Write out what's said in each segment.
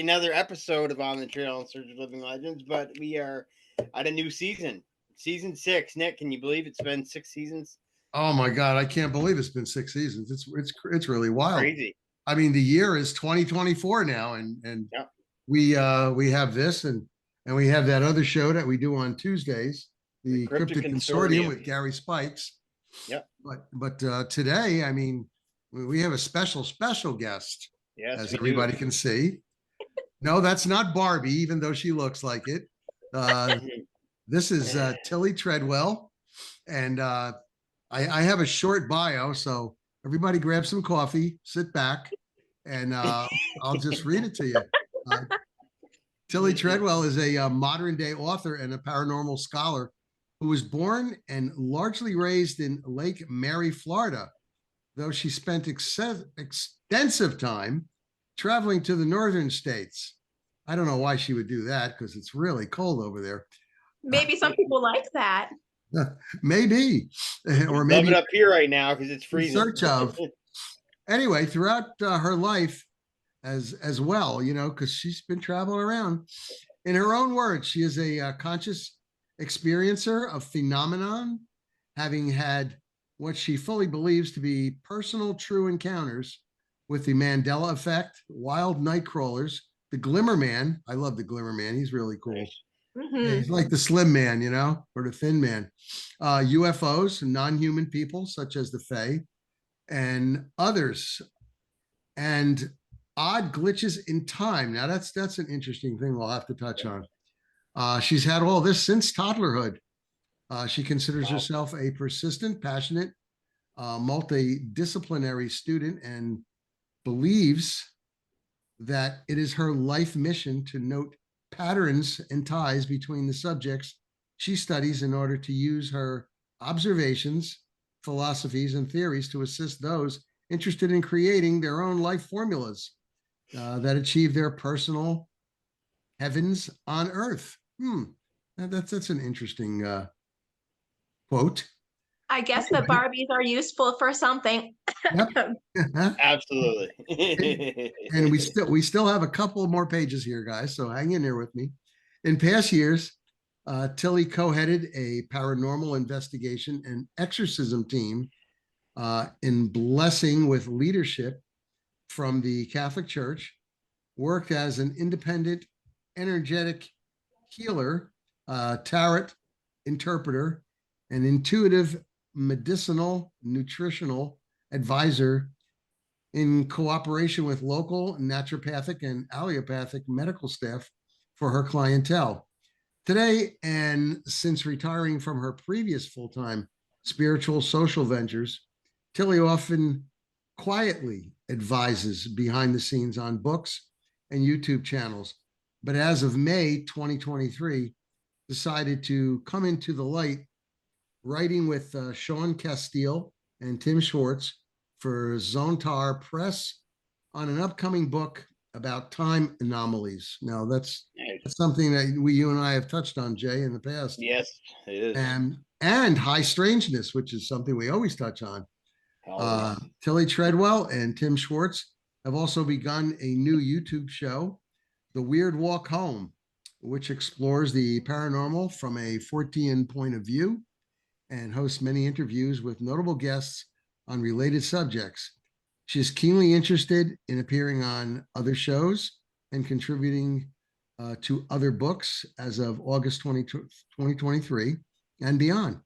another episode of On the Trail in Search of Living Legends, but we are at a new season. Season 6. Nick, can you believe it's been 6 seasons? Oh my God, I can't believe it's been 6 seasons. It's really wild. Crazy. I mean, the year is 2024 now, and Yep. we have this and we have that other show that we do on Tuesdays, the Cryptic Consortium with Gary Spikes. Yep. But today, I mean, we have a special guest, yes, as everybody can see. No, that's not Barbie, even though she looks like it. This is Tillie Treadwell, and I have a short bio, so everybody grab some coffee, sit back, and I'll just read it to you. Tillie Treadwell is a modern day author and a paranormal scholar who was born and largely raised in Lake Mary, Florida, though she spent extensive time traveling to the northern states. I don't know why she would do that, because it's really cold over there. Maybe some people like that. Maybe. Or maybe love it up here right now because it's freezing. In search of. Anyway, throughout her life as well, you know, because she's been traveling around. In her own words, she is a conscious experiencer of phenomenon, having had what she fully believes to be personal true encounters with the Mandela Effect, wild Nightcrawlers, the Glimmer Man. I love the Glimmer Man. He's really cool. Yeah, he's like the slim man, you know, or the thin man. UFOs, non-human people such as the Fae, and others, and odd glitches in time. Now that's an interesting thing we'll have to touch on. She's had all this since toddlerhood. She considers herself a persistent, passionate, multi-disciplinary student, and believes that it is her life mission to note patterns and ties between the subjects she studies in order to use her observations, philosophies, and theories to assist those interested in creating their own life formulas that achieve their personal heavens on earth. That's an interesting quote. I guess the Barbies are useful for something. Yep. Absolutely. And we still have a couple more pages here, guys, so hang in there with me. In past years, Tillie co-headed a paranormal investigation and exorcism team in blessing with leadership from the Catholic Church, worked as an independent energetic healer, tarot interpreter, and intuitive medicinal nutritional advisor in cooperation with local naturopathic and allopathic medical staff for her clientele. Today, and since retiring from her previous full-time spiritual social ventures, Tillie often quietly advises behind the scenes on books and YouTube channels, but as of May 2023, decided to come into the light, writing with Sean Castile and Tim Schwartz for Zontar Press on an upcoming book about time anomalies. Now, that's something that you and I have touched on, Jay, in the past. Yes, it is. And high strangeness, which is something we always touch on. Tillie Treadwell and Tim Schwartz have also begun a new YouTube show, The Weird Walk Home, which explores the paranormal from a Fortean point of view and hosts many interviews with notable guests on related subjects. She is keenly interested in appearing on other shows and contributing to other books as of August 2023 and beyond.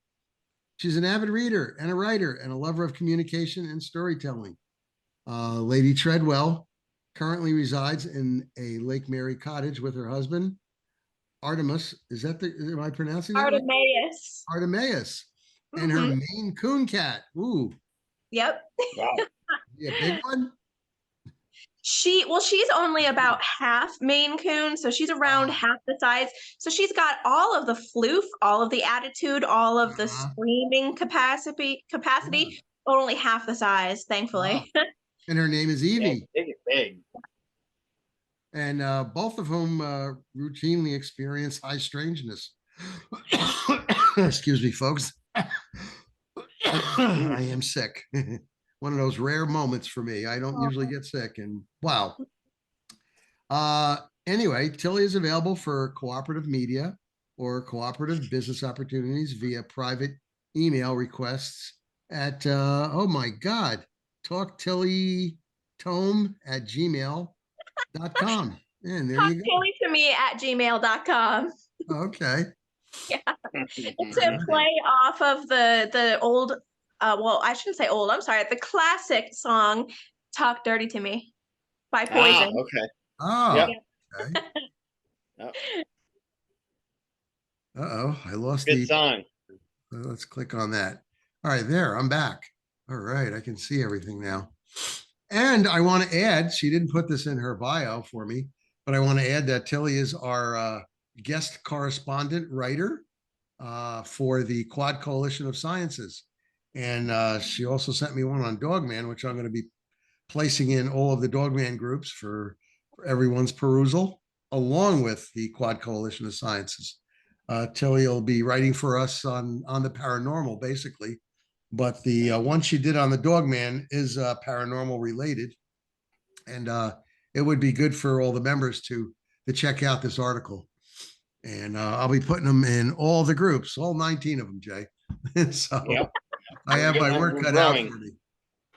She's an avid reader and a writer and a lover of communication and storytelling. Lady Treadwell currently resides in a Lake Mary cottage with her husband, Artemis. Am I pronouncing that Artemis. Right? Artemis. And her Maine Coon cat. Ooh. Yep. Wow. Yeah, big one? She's only about half Maine Coon, so she's around half the size. So she's got all of the floof, all of the attitude, all of the screaming capacity, but only half the size, thankfully. Wow. And her name is Evie. Yeah, big. And both of whom routinely experience high strangeness. Excuse me, folks. I am sick. One of those rare moments for me. I don't usually get sick. And wow. Anyway, Tillie is available for cooperative media or cooperative business opportunities via private email requests at oh my God, talktillietome@gmail.com. And there you go. TalkTillie@gmail.com. Okay. Yeah. It's All a right. play off of the old, well, I shouldn't say old, I'm sorry, the classic song Talk Dirty to Me by Ah, Poison. okay. Oh, Yep. okay. Yep. Uh-oh, I lost Good the song. let's click on that. All right, there, I'm back. All right, I can see everything now. And I want to add, she didn't put this in her bio for me, but I want to add that Tillie is our guest correspondent writer for the Quad Coalition of Sciences. And she also sent me one on Dogman, which I'm going to be placing in all of the Dogman groups for everyone's perusal, along with the Quad Coalition of Sciences. Tillie will be writing for us on the paranormal, basically. But the one she did on the Dogman is paranormal related, and it would be good for all the members to check out this article. And I'll be putting them in all the groups, all 19 of them, Jay. So Yep. I have my work We're cut out growing. for me.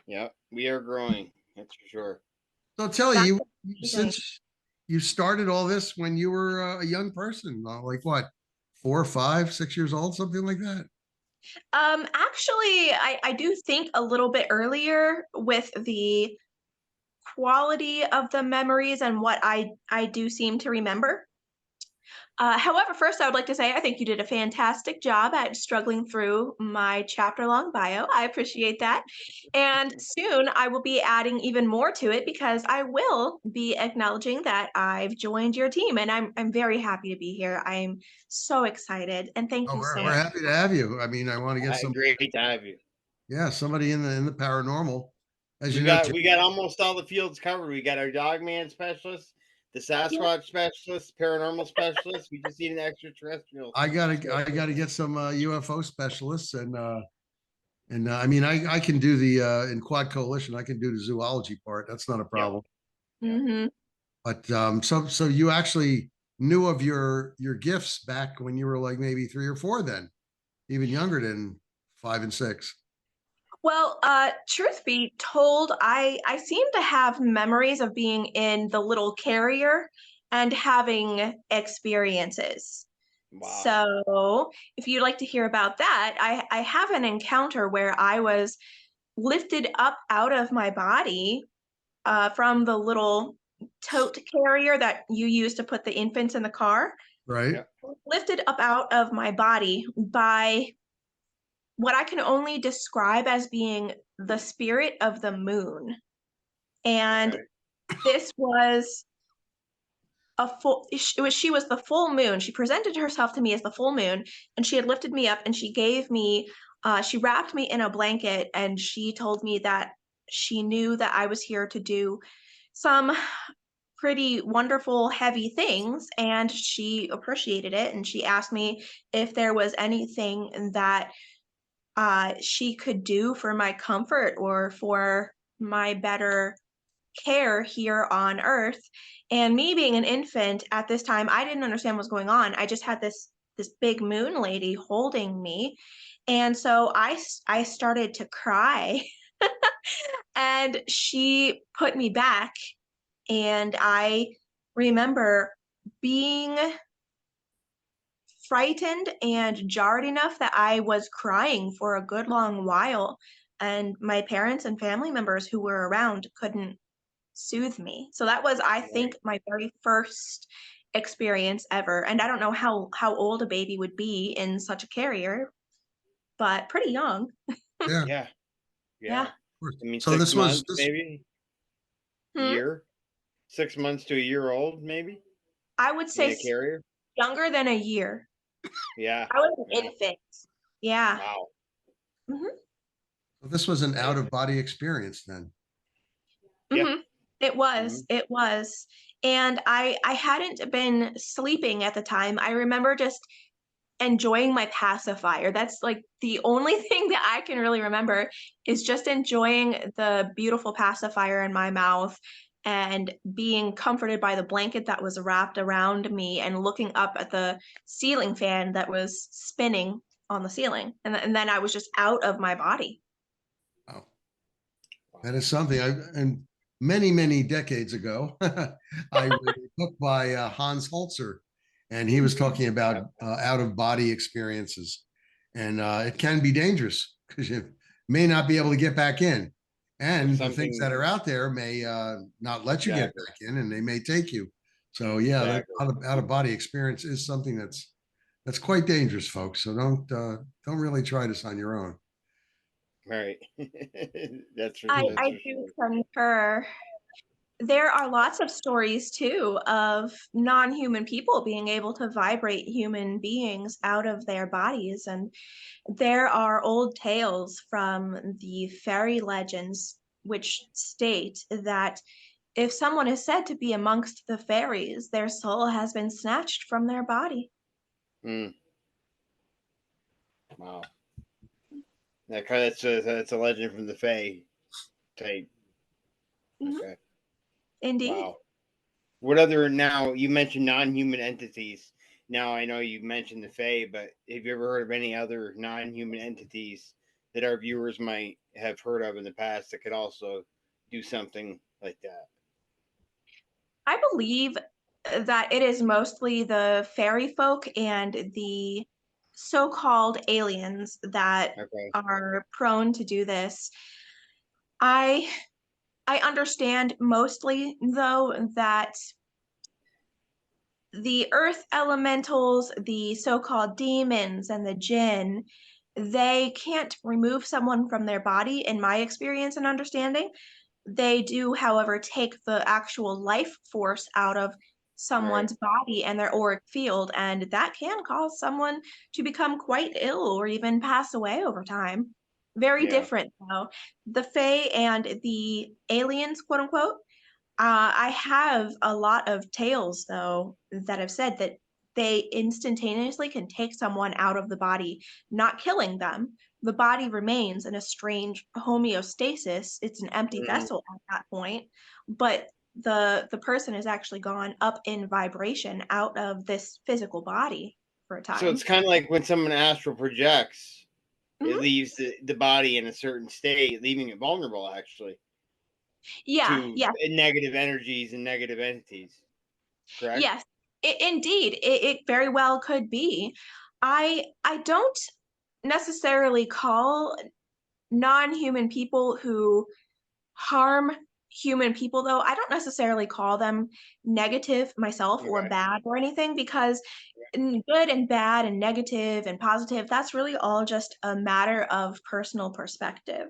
Yep, we are growing. That's for sure. So Tillie, That's you amazing. since you started all this when you were a young person, like what, 4, 5, 6 years old, something like that. Actually, I do think a little bit earlier with the quality of the memories and what I do seem to remember. However, first I would like to say I think you did a fantastic job at struggling through my chapter-long bio. I appreciate that. And soon I will be adding even more to it because I will be acknowledging that I've joined your team, and I'm very happy to be here. I'm so excited, and thank Oh, you so we're much. happy to have you. I mean, I want to get some, Great to have you. yeah, somebody in the paranormal. As you We know, got almost all the fields covered. We got our Dogman specialist, the Yeah. Sasquatch specialist, paranormal specialist. We just need an extraterrestrial. I gotta get some UFO specialists, and I mean, I can do the in Quad Coalition, I can do the zoology part. That's not a problem. Mm-hmm. But so you actually knew of your gifts back when you were like maybe 3 or 4, then even younger than 5 and 6. Well, truth be told, I seem to have memories of being in the little carrier and having experiences. Wow. So, if you'd like to hear about that, I have an encounter where I was lifted up out of my body from the little tote carrier that you use to put the infants in the car. Right. Yep. Lifted up out of my body by what I can only describe as being the spirit of the moon. And Okay. this was she was the full moon. She presented herself to me as the full moon, and she had lifted me up and she gave me she wrapped me in a blanket, and she told me that she knew that I was here to do some pretty wonderful heavy things, and she appreciated it, and she asked me if there was anything that she could do for my comfort or for my better care here on earth. And me being an infant at this time, I didn't understand what was going on. I just had this big moon lady holding me, and so I started to cry. And she put me back, and I remember being frightened and jarred enough that I was crying for a good long while, and my parents and family members who were around couldn't soothe me. So that was, I think, my very first experience ever. And I don't know how old a baby would be in such a carrier, but pretty young. Yeah. Yeah. Yeah. Yeah. I mean, So 6 this was months, maybe a Hmm? year. 6 months to a year old, maybe. I would In say a carrier. younger than a year. Yeah. I was an Yeah. infant. Yeah. Wow. Hmm. this was an out of body experience then. Yeah. Hmm. It was. Mhm. It was. And I hadn't been sleeping at the time. I remember just enjoying my pacifier. That's like the only thing that I can really remember is just enjoying the beautiful pacifier in my mouth and being comforted by the blanket that was wrapped around me and looking up at the ceiling fan that was spinning on the ceiling. And then I was just out of my body. Wow. That is something. And many, many decades ago, I read a book by Hans Holzer, and he was talking about out of body experiences. And it can be dangerous because you may not be able to get back in. And the things that are out there may not let you get back in, and they may take you. So yeah, that out of body experience is something that's quite dangerous, folks. So don't really try this on your own. Right. That's I do concur. There are lots of stories too of non-human people being able to vibrate human beings out of their bodies. And there are old tales from the fairy legends which state that if someone is said to be amongst the fairies, their soul has been snatched from their body. Wow. That's a legend from the Fae type. Okay. Indeed. Wow. What other, now you mentioned non-human entities. Now I know you mentioned the Fae, but have you ever heard of any other non-human entities that our viewers might have heard of in the past that could also do something like that? I believe that it is mostly the fairy folk and the so-called aliens that are prone to do this. I understand mostly, though, that the earth elementals, the so-called demons and the jinn, they can't remove someone from their body, in my experience and understanding. They do, however, take the actual life force out of someone's body and their auric field, and that can cause someone to become quite ill or even pass away over time. Very different, though. The Fae and the aliens, quote unquote, I have a lot of tales, though, that have said that they instantaneously can take someone out of the body, not killing them. The body remains in a strange homeostasis. It's an empty vessel at that point, but the person is actually gone up in vibration out of this physical body for a time. So it's kind of like when someone astral projects, it leaves the body in a certain state, leaving it vulnerable, actually. To negative energies and negative entities. Correct? Yes, indeed. It very well could be. I don't necessarily call non-human people who harm human people, though, I don't necessarily call them negative myself or bad or anything, because good and bad and negative and positive, that's really all just a matter of personal perspective.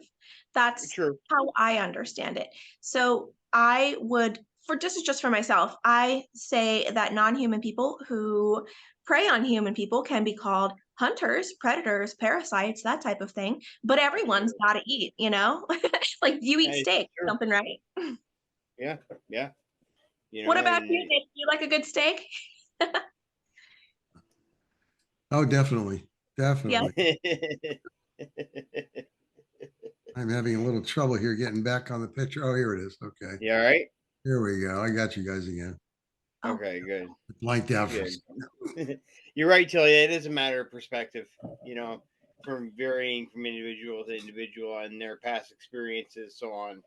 That's how I understand it. So I would, just for myself, I say that non-human people who prey on human people can be called hunters, predators, parasites, that type of thing. But everyone's got to eat, you know? Like you eat steak, something right? Yeah, yeah. You know, what about you, Nick? You like a good steak? Oh, definitely. Definitely. I'm having a little trouble here getting back on the picture. Oh, here it is. Okay. You all right? Here we go. I got you guys again. Okay, good. Blanked out. You're right, Tillie. It is a matter of perspective, you know, from varying from individual to individual and their past experiences, so on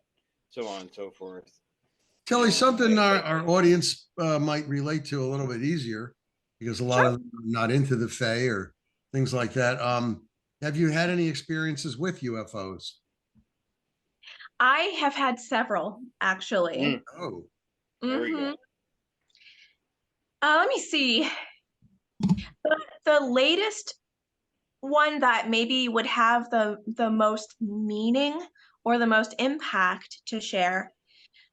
and so forth. Tillie, something our audience might relate to a little bit easier, because a lot of them are not into the Fae or things like that. Have you had any experiences with UFOs? I have had several, actually. Oh. There we go. Let me see. The latest one that maybe would have the most meaning or the most impact to share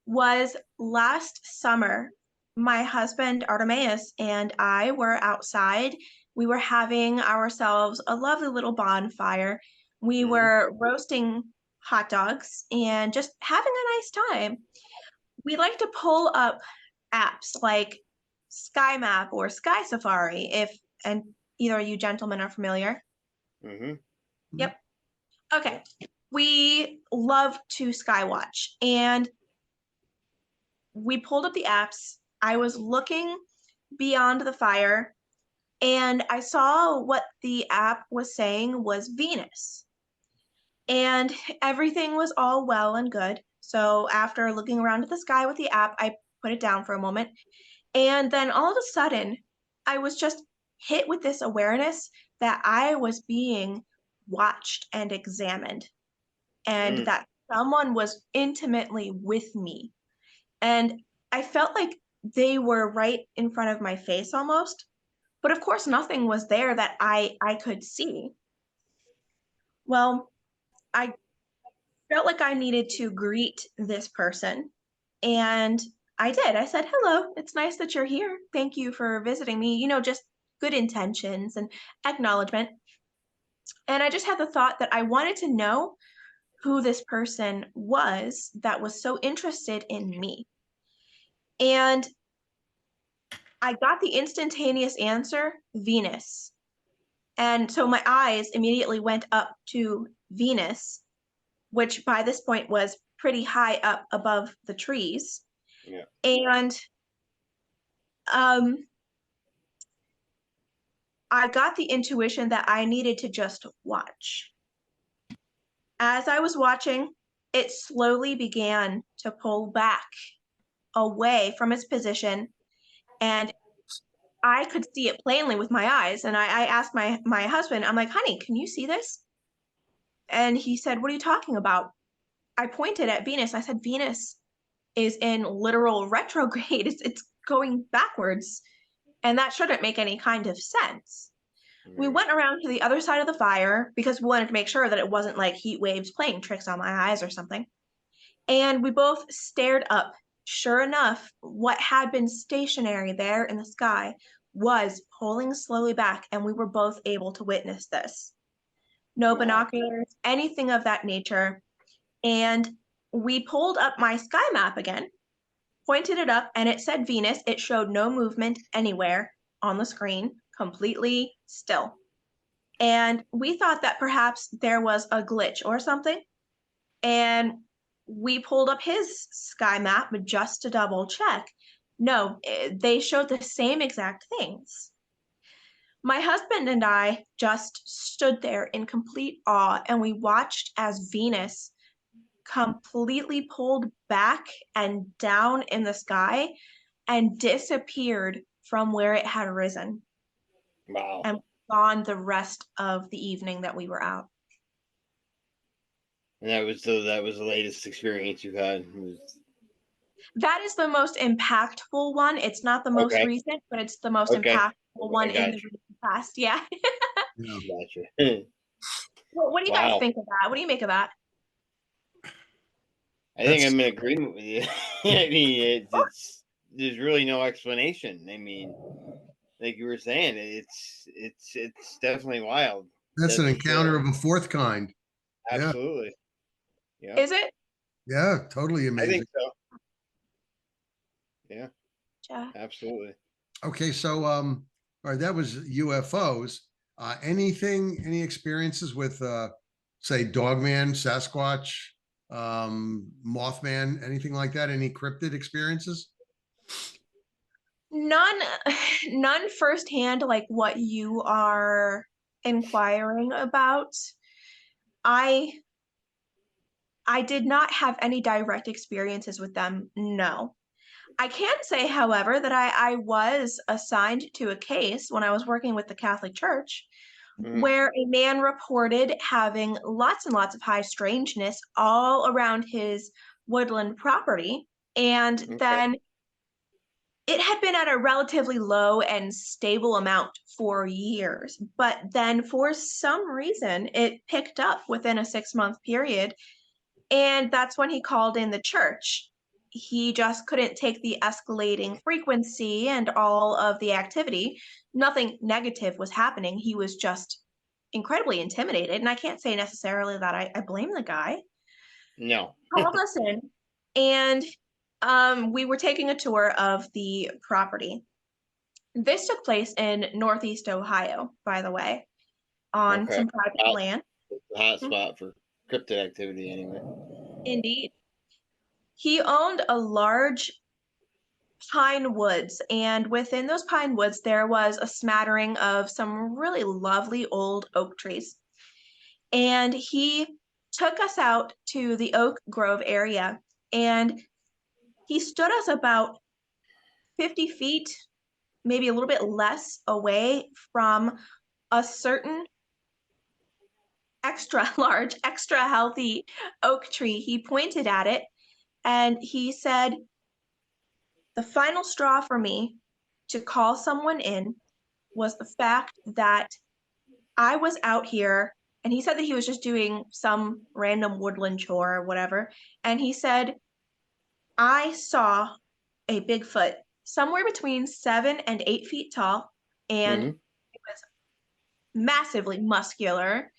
was last summer. My husband Artemis and I were outside. We were having ourselves a lovely little bonfire. We were roasting hot dogs and just having a nice time. We like to pull up apps like Sky Map or Sky Safari, and either of you gentlemen are familiar. Yep. Okay. We love to skywatch, and we pulled up the apps. I was looking beyond the fire, and I saw what the app was saying was Venus. And everything was all well and good. So after looking around at the sky with the app, I put it down for a moment. And then all of a sudden, I was just hit with this awareness that I was being watched and examined, and that someone was intimately with me. And I felt like they were right in front of my face almost. But of course, nothing was there that I could see. Well, I felt like I needed to greet this person. And I did. I said, hello, it's nice that you're here. Thank you for visiting me. Just good intentions and acknowledgement. And I just had the thought that I wanted to know who this person was that was so interested in me. And I got the instantaneous answer, Venus. And so my eyes immediately went up to Venus, which by this point was pretty high up above the trees. Yeah. And I got the intuition that I needed to just watch. As I was watching, it slowly began to pull back away from its position, and I could see it plainly with my eyes. And I asked my husband, I'm like, honey, can you see this? And he said, what are you talking about? I pointed at Venus. I said, Venus is in literal retrograde. It's going backwards. And that shouldn't make any kind of sense. We went around to the other side of the fire because we wanted to make sure that it wasn't like heat waves playing tricks on my eyes or something. And we both stared up. Sure enough, what had been stationary there in the sky was pulling slowly back, and we were both able to witness this. No binoculars, anything of that nature. And we pulled up my sky map again, pointed it up, and it said Venus. It showed no movement anywhere on the screen, completely still. And we thought that perhaps there was a glitch or something. And we pulled up his sky map just to double check. No, they showed the same exact things. My husband and I just stood there in complete awe, and we watched as Venus completely pulled back and down in the sky and disappeared from where it had risen. Wow. And gone the rest of the evening that we were out. And that was the latest experience you've had. That is the most impactful one. It's not the most recent, but it's the most impactful one in the recent past. Yeah. Gotcha. Well, what do you guys think of that? What do you make of that? I think I'm in agreement with you. I mean, it's there's really no explanation. I mean, like you were saying, it's definitely wild. That's an encounter of a fourth kind. Absolutely. Yeah. Is it? Yeah, totally amazing. I think so. Yeah. Absolutely. Okay, so all right, that was UFOs. Any experiences with say Dogman, Sasquatch, Mothman, anything like that? Any cryptid experiences? None firsthand like what you are inquiring about. I did not have any direct experiences with them, no. I can say, however, that I was assigned to a case when I was working with the Catholic Church where a man reported having lots and lots of high strangeness all around his woodland property. And then it had been at a relatively low and stable amount for years. But then for some reason, it picked up within a 6-month period. And that's when he called in the church. He just couldn't take the escalating frequency and all of the activity. Nothing negative was happening. He was just incredibly intimidated. And I can't say necessarily that I blame the guy. No. Called us in, and we were taking a tour of the property. This took place in Northeast Ohio, by the way, on some private land. It's a hot spot for cryptid activity anyway. Indeed. He owned a large pine woods, and within those pine woods there was a smattering of some really lovely old oak trees. And he took us out to the oak grove area, and he stood us about 50 feet, maybe a little bit less away from a certain extra large, extra healthy oak tree. He pointed at it and he said, "The final straw for me to call someone in was the fact that I was out here." And he said that he was just doing some random woodland chore or whatever. And he said, "I saw a Bigfoot somewhere between 7 and 8 feet tall, and Mhm. it was massively muscular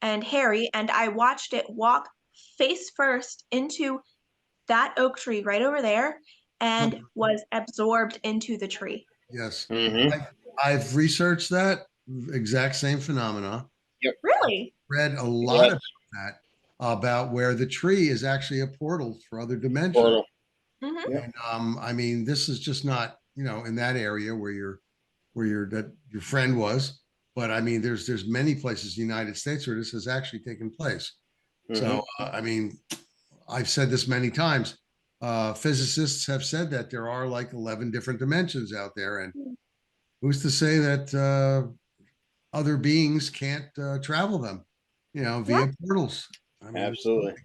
and hairy. And I watched it walk face first into that oak tree right over there and was absorbed into the tree." Yes. Mhm. I've researched that exact same phenomena. Yep. Really? Read a lot about that, about where the tree is actually a portal for other dimensions. Portal. Mhm. Yep. And I mean, this is just not, in that area where your friend was, but I mean, there's many places in the United States where this has actually taken place. So I mean, I've said this many times. Physicists have said that there are like 11 different dimensions out there, and who's to say that other beings can't travel them, Yeah. via portals? I mean, Absolutely.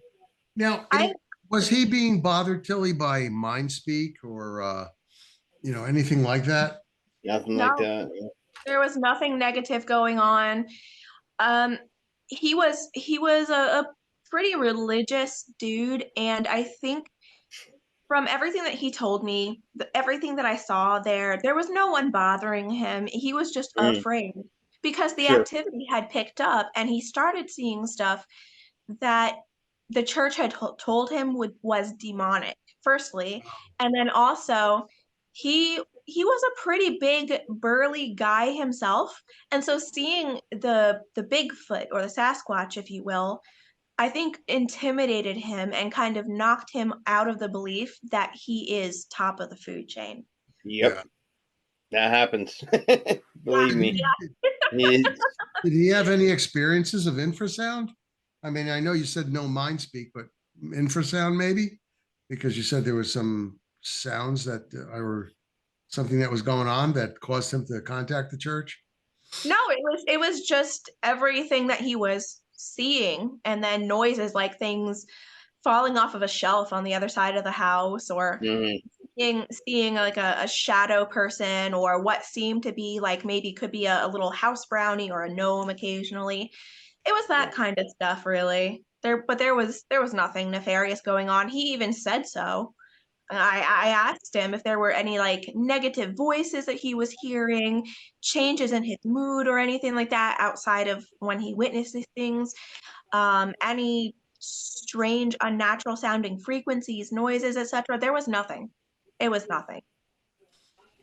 now, I was he being bothered, Tillie, by mind speak or anything like that? Nothing like no, that. there was nothing negative going on. Um, he was a pretty religious dude, and I think from everything that he told me, everything that I saw there was no one bothering him. He was just Mm. afraid because the Sure. activity had picked up, and he started seeing stuff that the church had told him was demonic, firstly, and then also he was a pretty big burly guy himself, and so seeing the Bigfoot or the Sasquatch, if you will, I think intimidated him and kind of knocked him out of the belief that he is top of the food chain. Yep. Yeah. That happens. Believe Did me. he, It's, did he have any experiences of infrasound? I mean, I know you said no mind speak, but infrasound maybe, because you said there was some sounds that or something that was going on that caused him to contact the church. No, it was just everything that he was seeing, and then noises like things falling off of a shelf on the other side of the house, or mhm. seeing like a shadow person, or what seemed to be like maybe could be a little house brownie or a gnome occasionally. It was that kind of stuff, really. But there was nothing nefarious going on. He even said so. I asked him if there were any like negative voices that he was hearing, changes in his mood or anything like that outside of when he witnessed these things, any strange, unnatural sounding frequencies, noises, etc. There was nothing. It was nothing.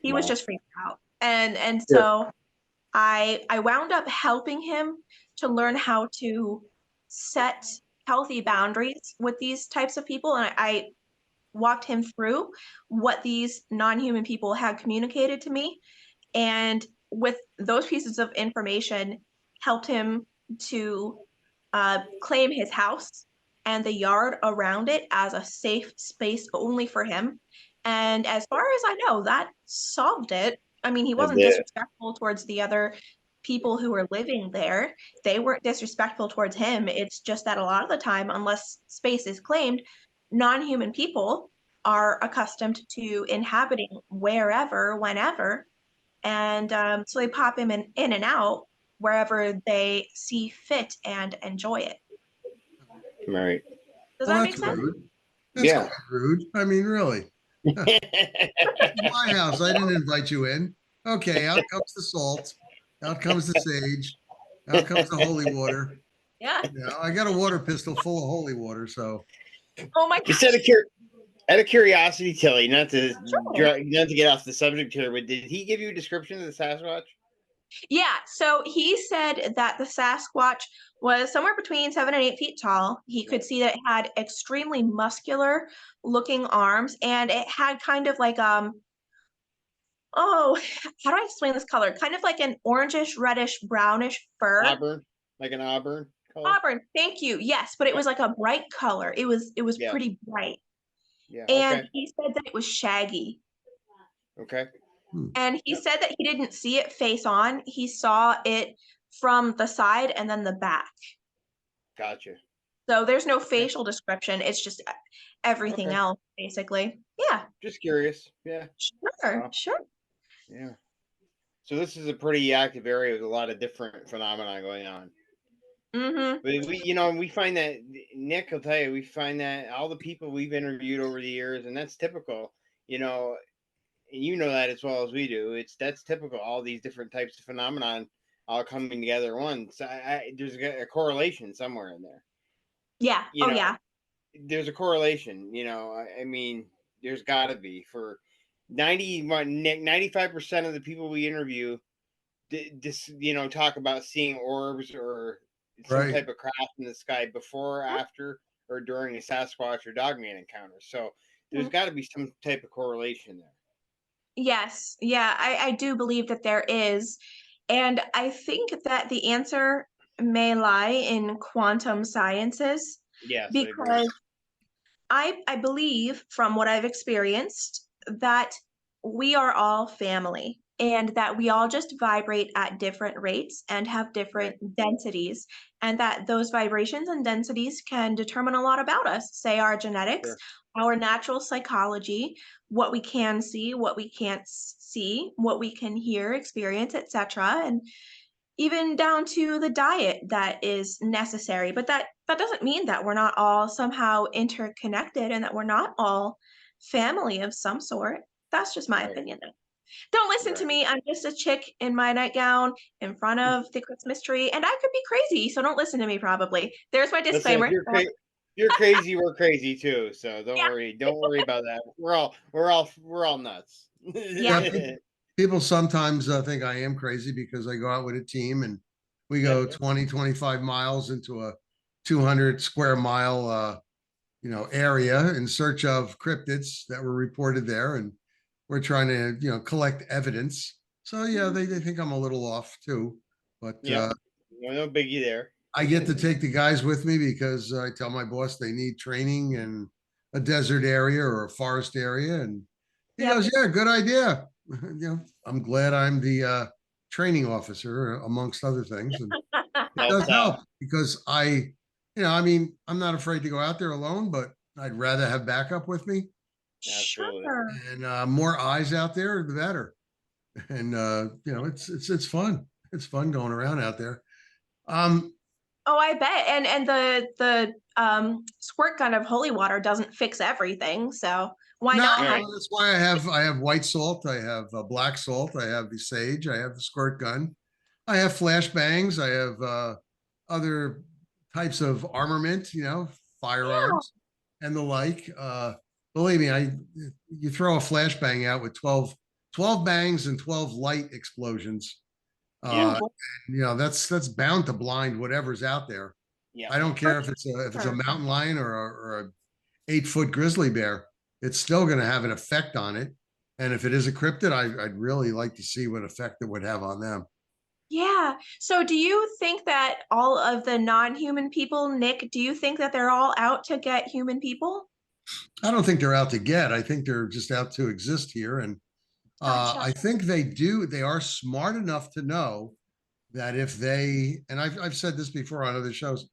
He was Wow. just freaked out. And Sure. so I wound up helping him to learn how to set healthy boundaries with these types of people. And I walked him through what these non-human people had communicated to me, and with those pieces of information helped him to claim his house and the yard around it as a safe space only for him. And as far as I know, that solved it. I mean, he It wasn't did. disrespectful towards the other people who were living there. They weren't disrespectful towards him. It's just that a lot of the time, unless space is claimed, non-human people are accustomed to inhabiting wherever, whenever, and so they pop him in and out wherever they see fit and enjoy it. Right. Does Well, that that's make sense? rude. That's Yeah. quite rude. I mean, really. My house. I didn't invite you in. Okay, out comes the salt. Out comes the sage. Out comes the holy water. Yeah. I got a water pistol full of holy water. So Oh my Just gosh. out of curiosity, Tillie, not to Sure. not to get off the subject here, but did he give you a description of the Sasquatch? Yeah. So he said that the Sasquatch was somewhere between 7 and 8 feet tall. He could see that it had extremely muscular looking arms, and it had kind of like oh, how do I explain this color? Kind of like an orangish, reddish, brownish fur. Auburn, like an auburn color. Auburn, thank you. Yes, but it was like a bright color. It was Yeah. pretty bright. Yeah. And Okay. he said that it was shaggy. Okay. And he said that he didn't see it face on. He saw it from the side and then the back. Gotcha. So there's no facial description. It's just everything Okay. else, basically. Yeah. Just curious. Yeah. Sure. Sure. Yeah. So this is a pretty active area with a lot of different phenomena going on. Mm-hmm. But we find that, Nick will tell you, we find that all the people we've interviewed over the years, and that's typical, and that as well as we do. That's typical. All these different types of phenomenon all coming together at once. There's a correlation somewhere in there. Yeah. Yeah. There's a correlation. I mean, there's got to be for 95% of the people we interview. Talk about seeing orbs or some type of craft in the sky before, after, or during a Sasquatch or Dogman encounter. So there's got to be some type of correlation there. Yes. Yeah, I do believe that there is. And I think that the answer may lie in quantum sciences. Yes, because I believe from what I've experienced that we are all family and that we all just vibrate at different rates and have different densities, and that those vibrations and densities can determine a lot about us, say our genetics, our natural psychology, what we can see, what we can't see, what we can hear, experience, etc. And even down to the diet that is necessary. But that doesn't mean that we're not all somehow interconnected and that we're not all family of some sort. That's just my opinion, though. Don't listen to me. I'm just a chick in my nightgown in front of the Christmas tree, and I could be crazy, so don't listen to me. Probably. There's my disclaimer. Listen, you're crazy. We're crazy too. So don't worry. Don't worry about that. We're all nuts. Yeah. People sometimes think I am crazy because I go out with a team and we go 20, 25 miles into a 200 square mile, area in search of cryptids that were reported there. And we're trying to, collect evidence. So yeah, they think I'm a little off too, but no biggie there. I get to take the guys with me because I tell my boss they need training in a desert area or a forest area. And he goes, yeah, good idea. I'm glad I'm the training officer amongst other things. And it does help because I'm not afraid to go out there alone, but I'd rather have backup with me. Absolutely. And more eyes out there, the better. And it's fun. It's fun going around out there. Oh, I bet. And the squirt gun of holy water doesn't fix everything, so why not? That's why I have white salt, I have black salt, I have the sage, I have the squirt gun, I have flashbangs, I have other types of armament, firearms and the like. Believe me, you throw a flashbang out with 12 bangs and 12 light explosions. That's bound to blind whatever's out there. Yeah. I don't care if it's a mountain lion or a 8-foot grizzly bear. It's still going to have an effect on it. And if it is a cryptid, I'd really like to see what effect it would have on them. Yeah. So do you think that all of the non-human people, Nick, do you think that they're all out to get human people? I don't think they're out to get. I think they're just out to exist here. And I think they are smart enough to know that if they, and I've said this before on other shows,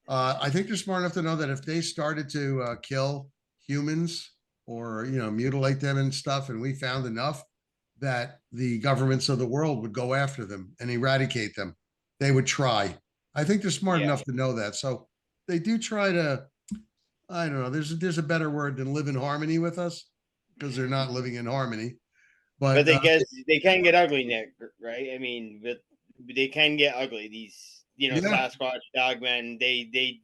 I think they're smart enough to know that if they started to kill humans or, mutilate them and stuff, and we found enough, that the governments of the world would go after them and eradicate them. They would try. I think they're smart enough to know that. So they do try to, I don't know, there's a better word than live in harmony with us, because they're not living in harmony. But they can get ugly, Nick, right? I mean, they can get ugly. These, Sasquatch, Dogmen, they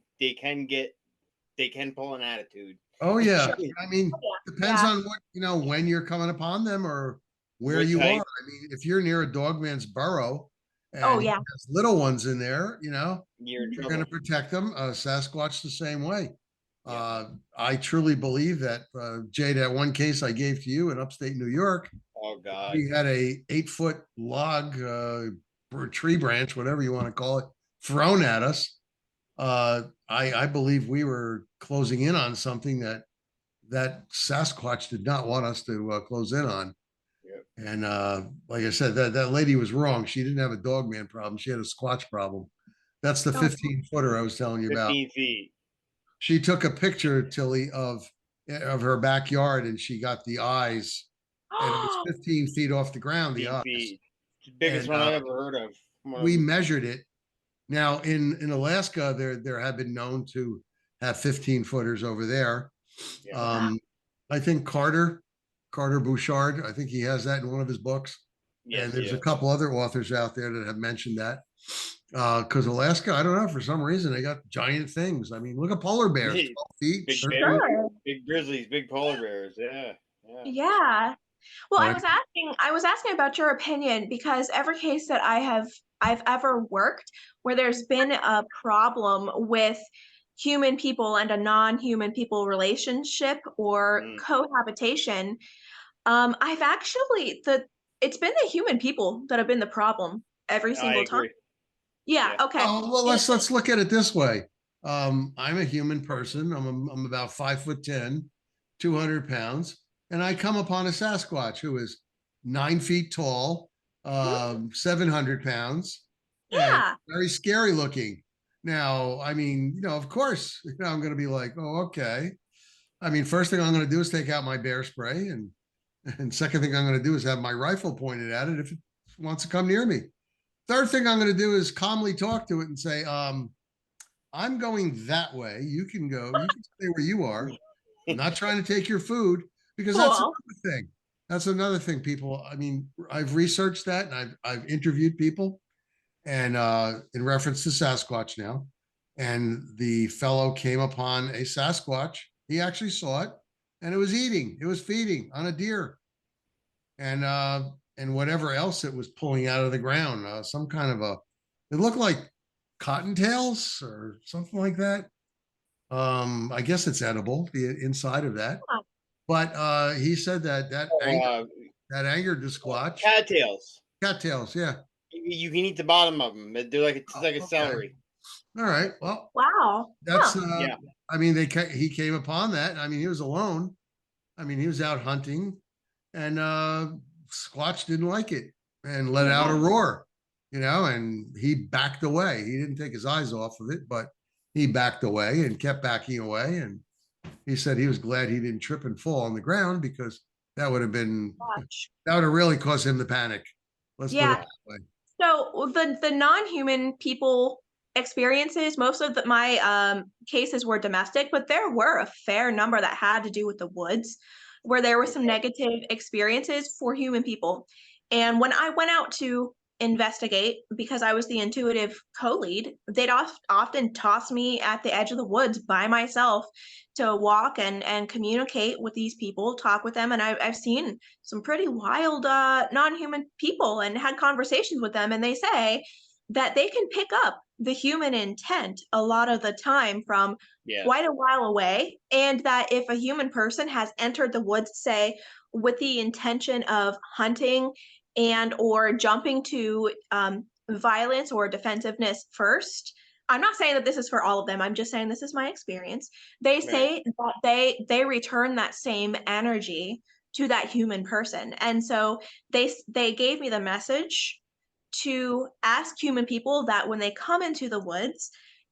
can pull an attitude. Oh yeah. I mean, depends on what, when you're coming upon them or where you are. I mean, if you're near a Dogman's burrow and there's little ones in there, you're going to protect them. Sasquatch the same way. I truly believe that, Jay, that one case I gave to you in upstate New York, Oh God. We had a 8-foot log, or tree branch, whatever you want to call it, thrown at us. I believe we were closing in on something that Sasquatch did not want us to close in on. Yep. And like I said, that lady was wrong. She didn't have a dog man problem. She had a Squatch problem. That's the 15-footer I was telling you about. 15 feet. She took a picture, Tillie, of her backyard, and she got the eyes, and it was 15 feet off the ground. The 15 eyes. feet. It's the biggest And, one I've ever heard of. We measured it. Now in Alaska, there have been known to have 15-footers over there. Yeah. I think Carter Bouchard, I think he has that in one of his books. Yes, And there's yes. a couple other authors out there that have mentioned that. Because Alaska, I don't know, for some reason they got giant things. I mean, look at polar bears, 12 feet. Big, big grizzlies, big polar bears. Yeah. Yeah. Well, Right. I was asking about your opinion because every case that I've ever worked where there's been a problem with human people and a non-human people relationship or cohabitation, it's been the human people that have been the problem every single time. Yeah. Okay. Oh, well, let's look at it this way. I'm a human person. I'm about 5'10", 200 pounds, and I come upon a Sasquatch who is 9 feet tall, 700 pounds, Yeah. very scary looking. Now, I mean, of course, I'm going to be like, oh, okay. I mean, first thing I'm going to do is take out my bear spray, and second thing I'm going to do is have my rifle pointed at it if it wants to come near me. Third thing I'm going to do is calmly talk to it and say, I'm going that way. You can go. You can stay where you are. I'm not trying to take your food, because that's another thing. That's another thing, people. I mean, I've researched that, and I've interviewed people, and in reference to Sasquatch now, and the fellow came upon a Sasquatch. He actually saw it, and it was feeding on a deer, and whatever else it was pulling out of the ground, some kind of it looked like cottontails or something like that. I guess it's edible, the inside of that. But he said that angered the Squatch. Cattails, yeah. You can eat the bottom of them. They're like it's like a celery. All right. Well, wow. That's I mean, he came upon that. I mean, he was alone. I mean, he was out hunting, and Squatch didn't like it and let out a roar, and he backed away. He didn't take his eyes off of it, but he backed away and kept backing away. And he said he was glad he didn't trip and fall on the ground, because that would have really caused him to panic. Let's put it that way. So the non-human people experiences, most of my cases were domestic, but there were a fair number that had to do with the woods, where there were some negative experiences for human people. And when I went out to investigate, because I was the intuitive co-lead, they'd often toss me at the edge of the woods by myself to walk and communicate with these people, talk with them. And I've seen some pretty wild non-human people and had conversations with them. And they say that they can pick up the human intent a lot of the time from quite a while away. And that if a human person has entered the woods, say, with the intention of hunting and or jumping to violence or defensiveness first, I'm not saying that this is for all of them. I'm just saying this is my experience. They say that they return that same energy to that human person. And so they gave me the message to ask human people that when they come into the woods,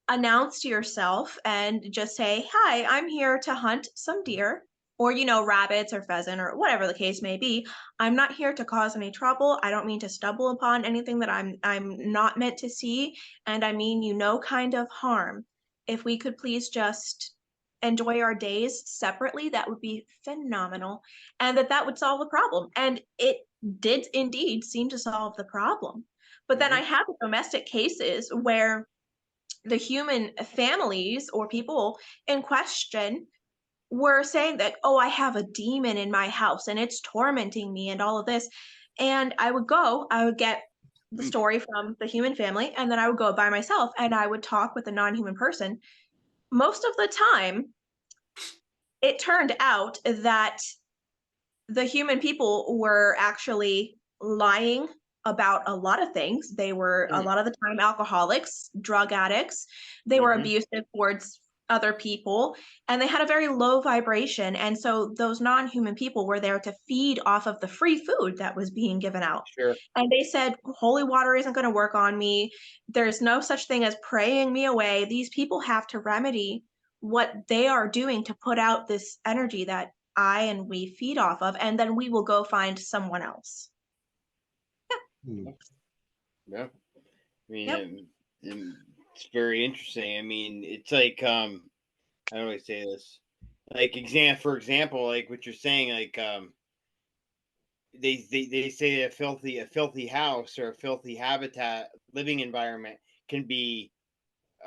announce to yourself and just say, hi, I'm here to hunt some deer, or, rabbits or pheasant or whatever the case may be. I'm not here to cause any trouble. I don't mean to stumble upon anything that I'm not meant to see. And I mean, no kind of harm. If we could please just enjoy our days separately, that would be phenomenal. And that would solve the problem. And it did indeed seem to solve the problem. But then I have domestic cases where the human families or people in question were saying that, oh, I have a demon in my house and it's tormenting me and all of this. And I would get the story from the human family, and then I would go by myself and I would talk with a non-human person. Most of the time, it turned out that the human people were actually lying about a lot of things. They were a lot of the time alcoholics, drug addicts. They were abusive towards other people, and they had a very low vibration. And so those non-human people were there to feed off of the free food that was being given out. Sure. And they said, holy water isn't going to work on me. There's no such thing as praying me away. These people have to remedy what they are doing to put out this energy that I and we feed off of, and then we will go find someone else. Yeah. I mean, Yep. it's very interesting. I mean, it's like, how do I say this? Like, for example, like what you're saying, like, they say a filthy house or a filthy habitat living environment can be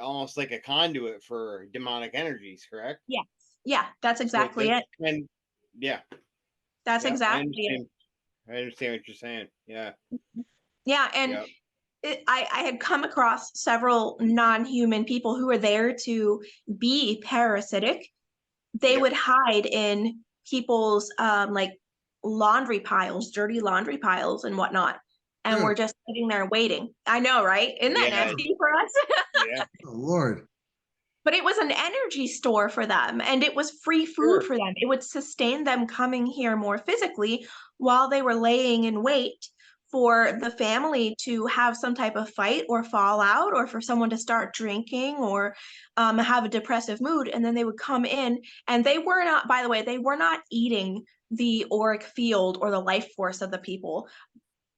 almost like a conduit for demonic energies, correct? Yes. Yeah, that's So exactly it. and yeah, That's yeah, I exactly it. understand. I understand what you're saying. Yeah, Yeah, and yeah, I had come across several non-human people who were there to be parasitic. They yep. would hide in people's like laundry piles, dirty laundry piles and whatnot. And we're just sitting there waiting. I know, right? Isn't that Yeah, nasty for us? yeah, Oh, Lord. But it was an energy store for them, and it was free food sure. for them. It would sustain them coming here more physically while they were laying in wait for the family to have some type of fight or fallout, or for someone to start drinking or have a depressive mood. And then they would come in, and they were not, by the way, they were not eating the auric field or the life force of the people.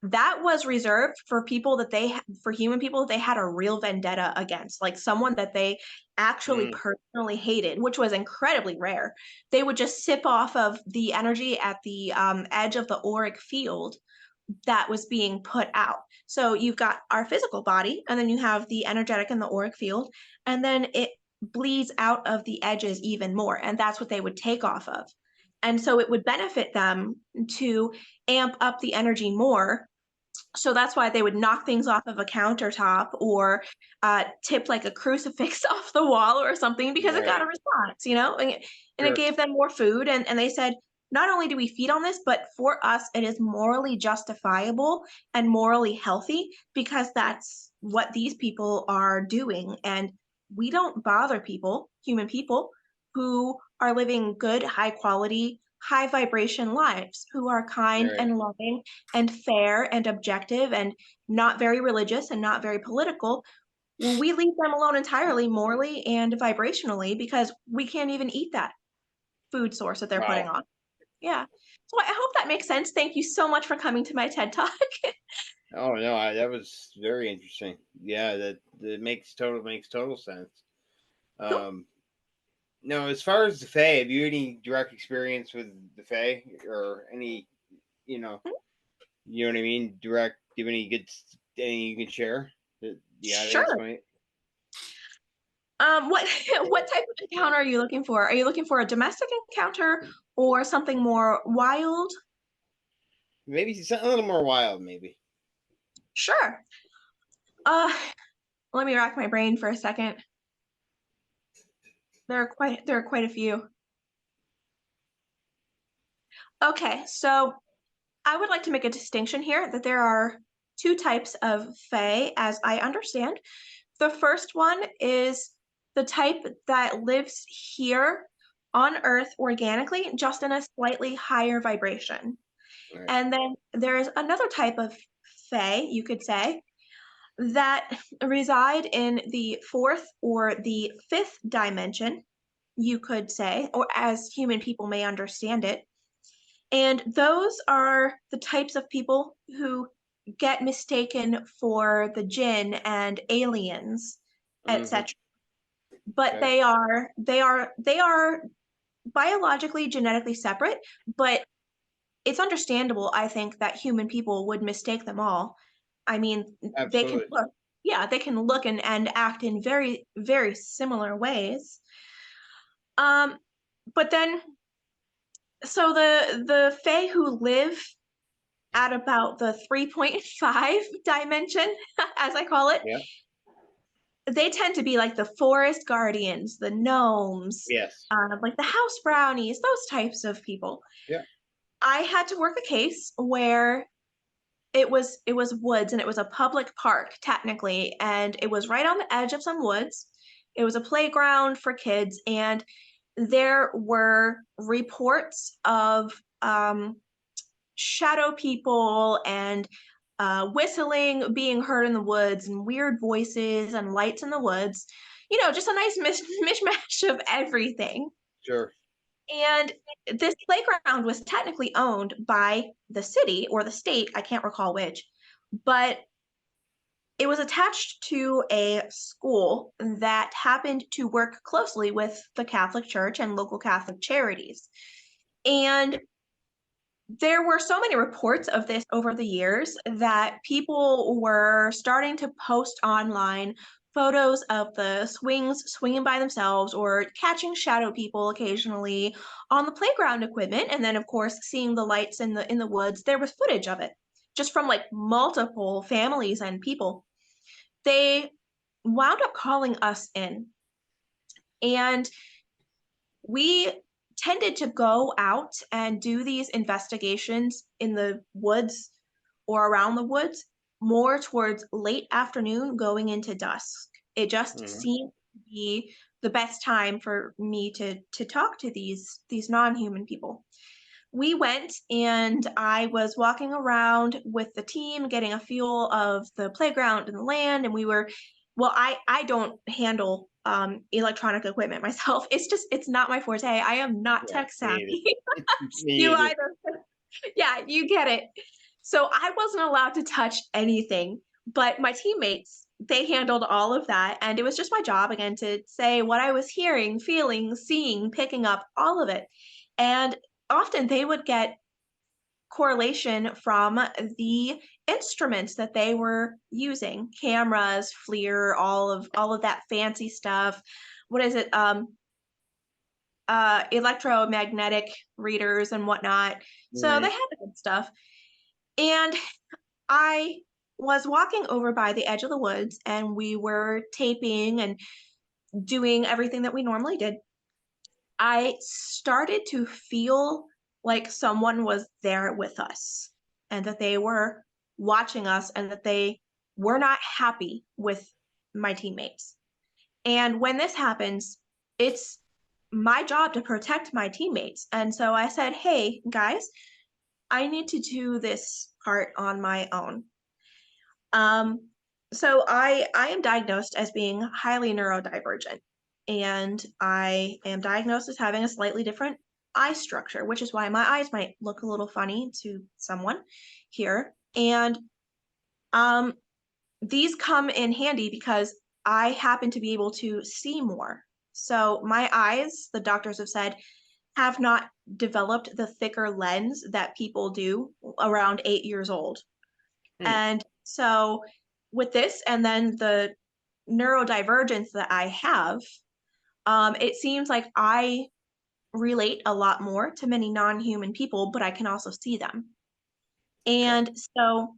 That was reserved for people that for human people that they had a real vendetta against, like someone that they actually Mm, personally hated, which was incredibly rare. They would just sip off of the energy at the edge of the auric field that was being put out. So you've got our physical body, and then you have the energetic and the auric field, and then it bleeds out of the edges even more, and that's what they would take off of. And so it would benefit them to amp up the energy more, so that's why they would knock things off of a countertop or tip like a crucifix off the wall or something, because it got right. a response, you know, and it Sure. gave them more food. And they said, not only do we feed on this, but for us, it is morally justifiable and morally healthy because that's what these people are doing. And we don't bother people, human people, who are living good, high quality, high vibration lives, who are kind Right. and loving and fair and objective and not very religious and not very political. Well, we leave them alone entirely, morally and vibrationally, because we can't even eat that food source that they're putting Wow. on. Yeah. So I hope that makes sense. Thank you so much for coming to my TED Talk. Oh no, that was very interesting. Yeah, that makes total sense. Cool. Um, no, as far as the Fae, have you any direct experience with the Fae or any, you know, you know what I mean? Direct, do you have any you can share that the audience Sure. might? What what type of encounter are you looking for? Are you looking for a domestic encounter or something more wild? Maybe something a little more wild, maybe. Sure. Uh, Let me rack my brain for a second. There are quite a few. Okay, so I would like to make a distinction here that there are two types of Fae, as I understand. The first one is the type that lives here on Earth organically, just in a slightly higher vibration. Right. And then there is another type of Fae, you could say, that reside in the fourth or the fifth dimension, you could say, or as human people may understand it. And those are the types of people who get mistaken for the jinn and aliens, Mm-hmm. etc. But Okay. they are biologically, genetically separate, but it's understandable, I think, that human people would mistake them all. I mean, they can Absolutely. look, yeah, they can look and act in very, very similar ways. Um, but then, so the Fae who live at about the 3.5 dimension, as I call it, Yeah. they tend to be like the forest guardians, the gnomes, Yes. like the house brownies, those types of people. Yeah. I had to work a case where it was woods, and it was a public park technically, and it was right on the edge of some woods. It was a playground for kids, and there were reports of shadow people and whistling being heard in the woods, and weird voices and lights in the woods. You know, just a nice mishmash of everything. Sure. And this playground was technically owned by the city or the state, I can't recall which, but it was attached to a school that happened to work closely with the Catholic Church and local Catholic charities. And there were so many reports of this over the years that people were starting to post online photos of the swings swinging by themselves or catching shadow people occasionally on the playground equipment, and then of course seeing the lights in the woods. There was footage of it just from like multiple families and people. They wound up calling us in, and we tended to go out and do these investigations in the woods or around the woods more towards late afternoon going into dusk. It just seemed to be the best time for me to talk to these non-human people. We went, and I was walking around with the team getting a feel of the playground and the land, and we were, well, I don't handle electronic equipment myself. It's not my forte. I am not tech savvy. You either. Yeah, you get it. So I wasn't allowed to touch anything, but my teammates, they handled all of that. And it was just my job again to say what I was hearing, feeling, seeing, picking up, all of it. And often they would get correlation from the instruments that they were using, cameras, FLIR, all of that fancy stuff. What is it? Electromagnetic readers and whatnot. So they had the good stuff. And I was walking over by the edge of the woods, and we were taping and doing everything that we normally did. I started to feel like someone was there with us, and that they were watching us, and that they were not happy with my teammates. And when this happens, it's my job to protect my teammates. And so I said, hey, guys, I need to do this part on my own. So I am diagnosed as being highly neurodivergent, and I am diagnosed as having a slightly different eye structure, which is why my eyes might look a little funny to someone here. And these come in handy because I happen to be able to see more. So my eyes, the doctors have said, have not developed the thicker lens that people do around 8 years old. And so with this, and then the neurodivergence that I have, it seems like I relate a lot more to many non-human people, but I can also see them. And so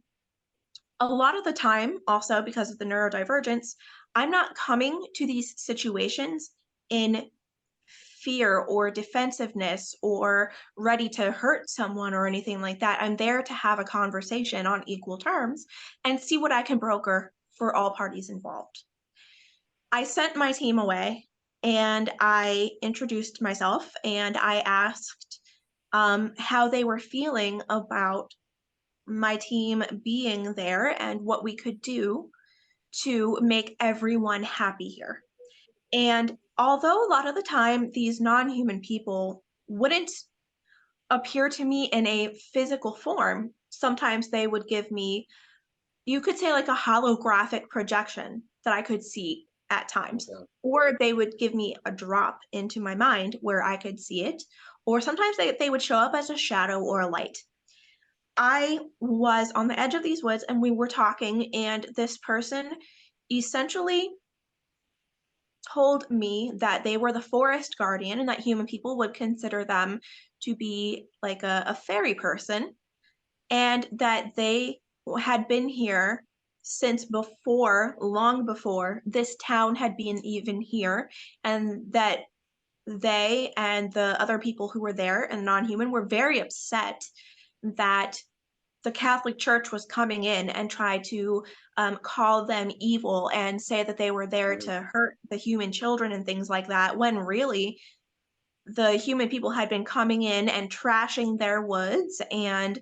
a lot of the time, also because of the neurodivergence, I'm not coming to these situations in fear or defensiveness or ready to hurt someone or anything like that. I'm there to have a conversation on equal terms and see what I can broker for all parties involved. I sent my team away, and I introduced myself, and I asked how they were feeling about my team being there and what we could do to make everyone happy here. And although a lot of the time these non-human people wouldn't appear to me in a physical form, sometimes they would give me, you could say, like a holographic projection that I could see at times. Or they would give me a drop into my mind where I could see it. Or sometimes they would show up as a shadow or a light. I was on the edge of these woods, and we were talking, and this person essentially told me that they were the forest guardian, and that human people would consider them to be like a fairy person, and that they had been here since before, long before this town had been even here, and that they and the other people who were there and non-human were very upset that the Catholic Church was coming in and try to call them evil and say that they were there to hurt the human children and things like that, when really the human people had been coming in and trashing their woods and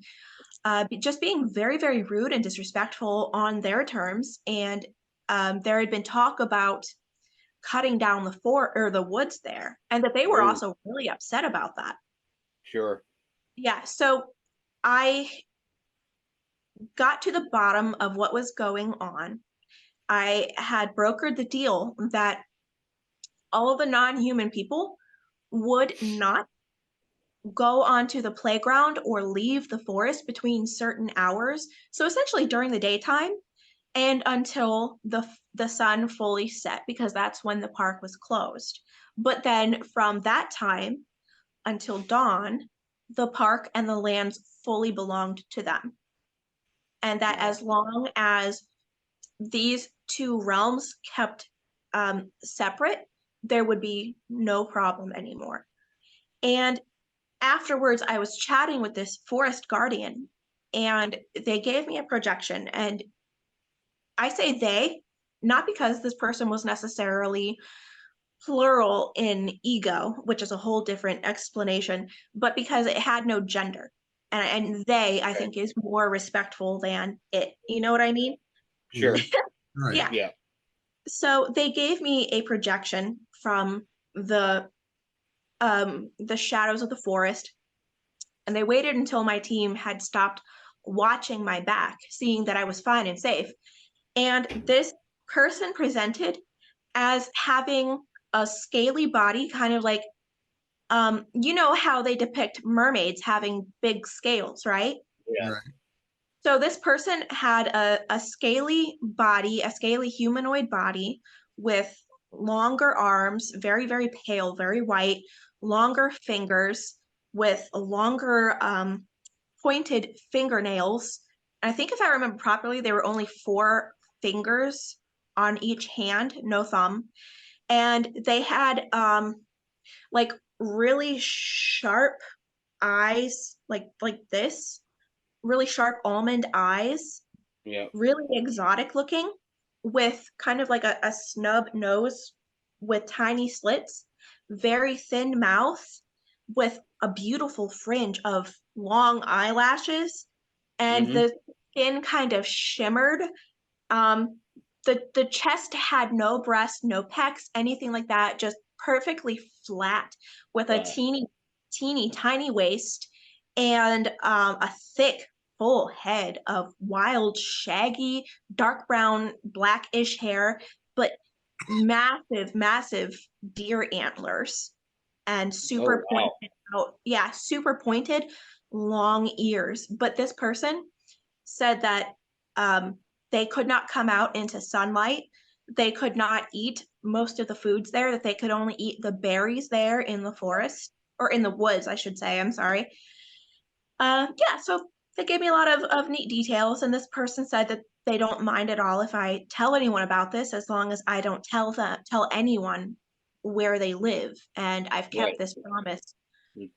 just being very, very rude and disrespectful on their terms. And there had been talk about cutting down the woods there, and that they were also really upset about that. Sure. Yeah, so I got to the bottom of what was going on. I had brokered the deal that all of the non-human people would not go onto the playground or leave the forest between certain hours. So essentially during the daytime and until the sun fully set, because that's when the park was closed. But then from that time until dawn, the park and the lands fully belonged to them. And that as long as these two realms kept separate, there would be no problem anymore. And afterwards, I was chatting with this forest guardian, and they gave me a projection. And I say they, not because this person was necessarily plural in ego, which is a whole different explanation, but because it had no gender. And they, I think, is more respectful than it. You know what I mean? Sure. Right. Yeah. Yeah. So they gave me a projection from the shadows of the forest, and they waited until my team had stopped watching my back, seeing that I was fine and safe. And this person presented as having a scaly body, kind of like, you know how they depict mermaids having big scales, right? Yeah. Right. So this person had a scaly body, a scaly humanoid body with longer arms, very, very pale, very white, longer fingers with longer pointed fingernails. I think if I remember properly, there were only 4 fingers on each hand, no thumb. And they had like really sharp eyes, like this, really sharp almond eyes, Yeah. really exotic looking, with kind of like a snub nose with tiny slits, very thin mouth with a beautiful fringe of long eyelashes, and the skin kind of shimmered. The chest had no breast, no pecs, anything like that, just perfectly flat with a teeny tiny waist and a thick full head of wild, shaggy, dark brown, blackish hair, but massive deer antlers and super pointed out. Yeah, super pointed, long ears. But this person said that they could not come out into sunlight. They could not eat most of the foods there, that they could only eat the berries there in the forest, or in the woods, I should say. I'm sorry. Yeah, so they gave me a lot of neat details, and this person said that they don't mind at all if I tell anyone about this, as long as I don't tell anyone where they live. And I've kept this promise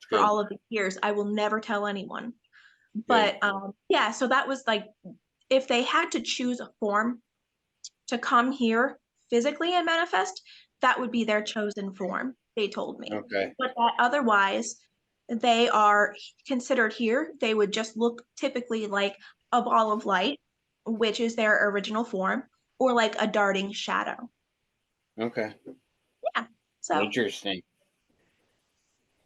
for all of the years. I will never tell anyone. But yeah, so that was like, if they had to choose a form to come here physically and manifest, that would be their chosen form, they told me. Okay. But that otherwise, they are considered here, they would just look typically like a ball of light, which is their original form, or like a darting shadow. Okay. Yeah. So Interesting.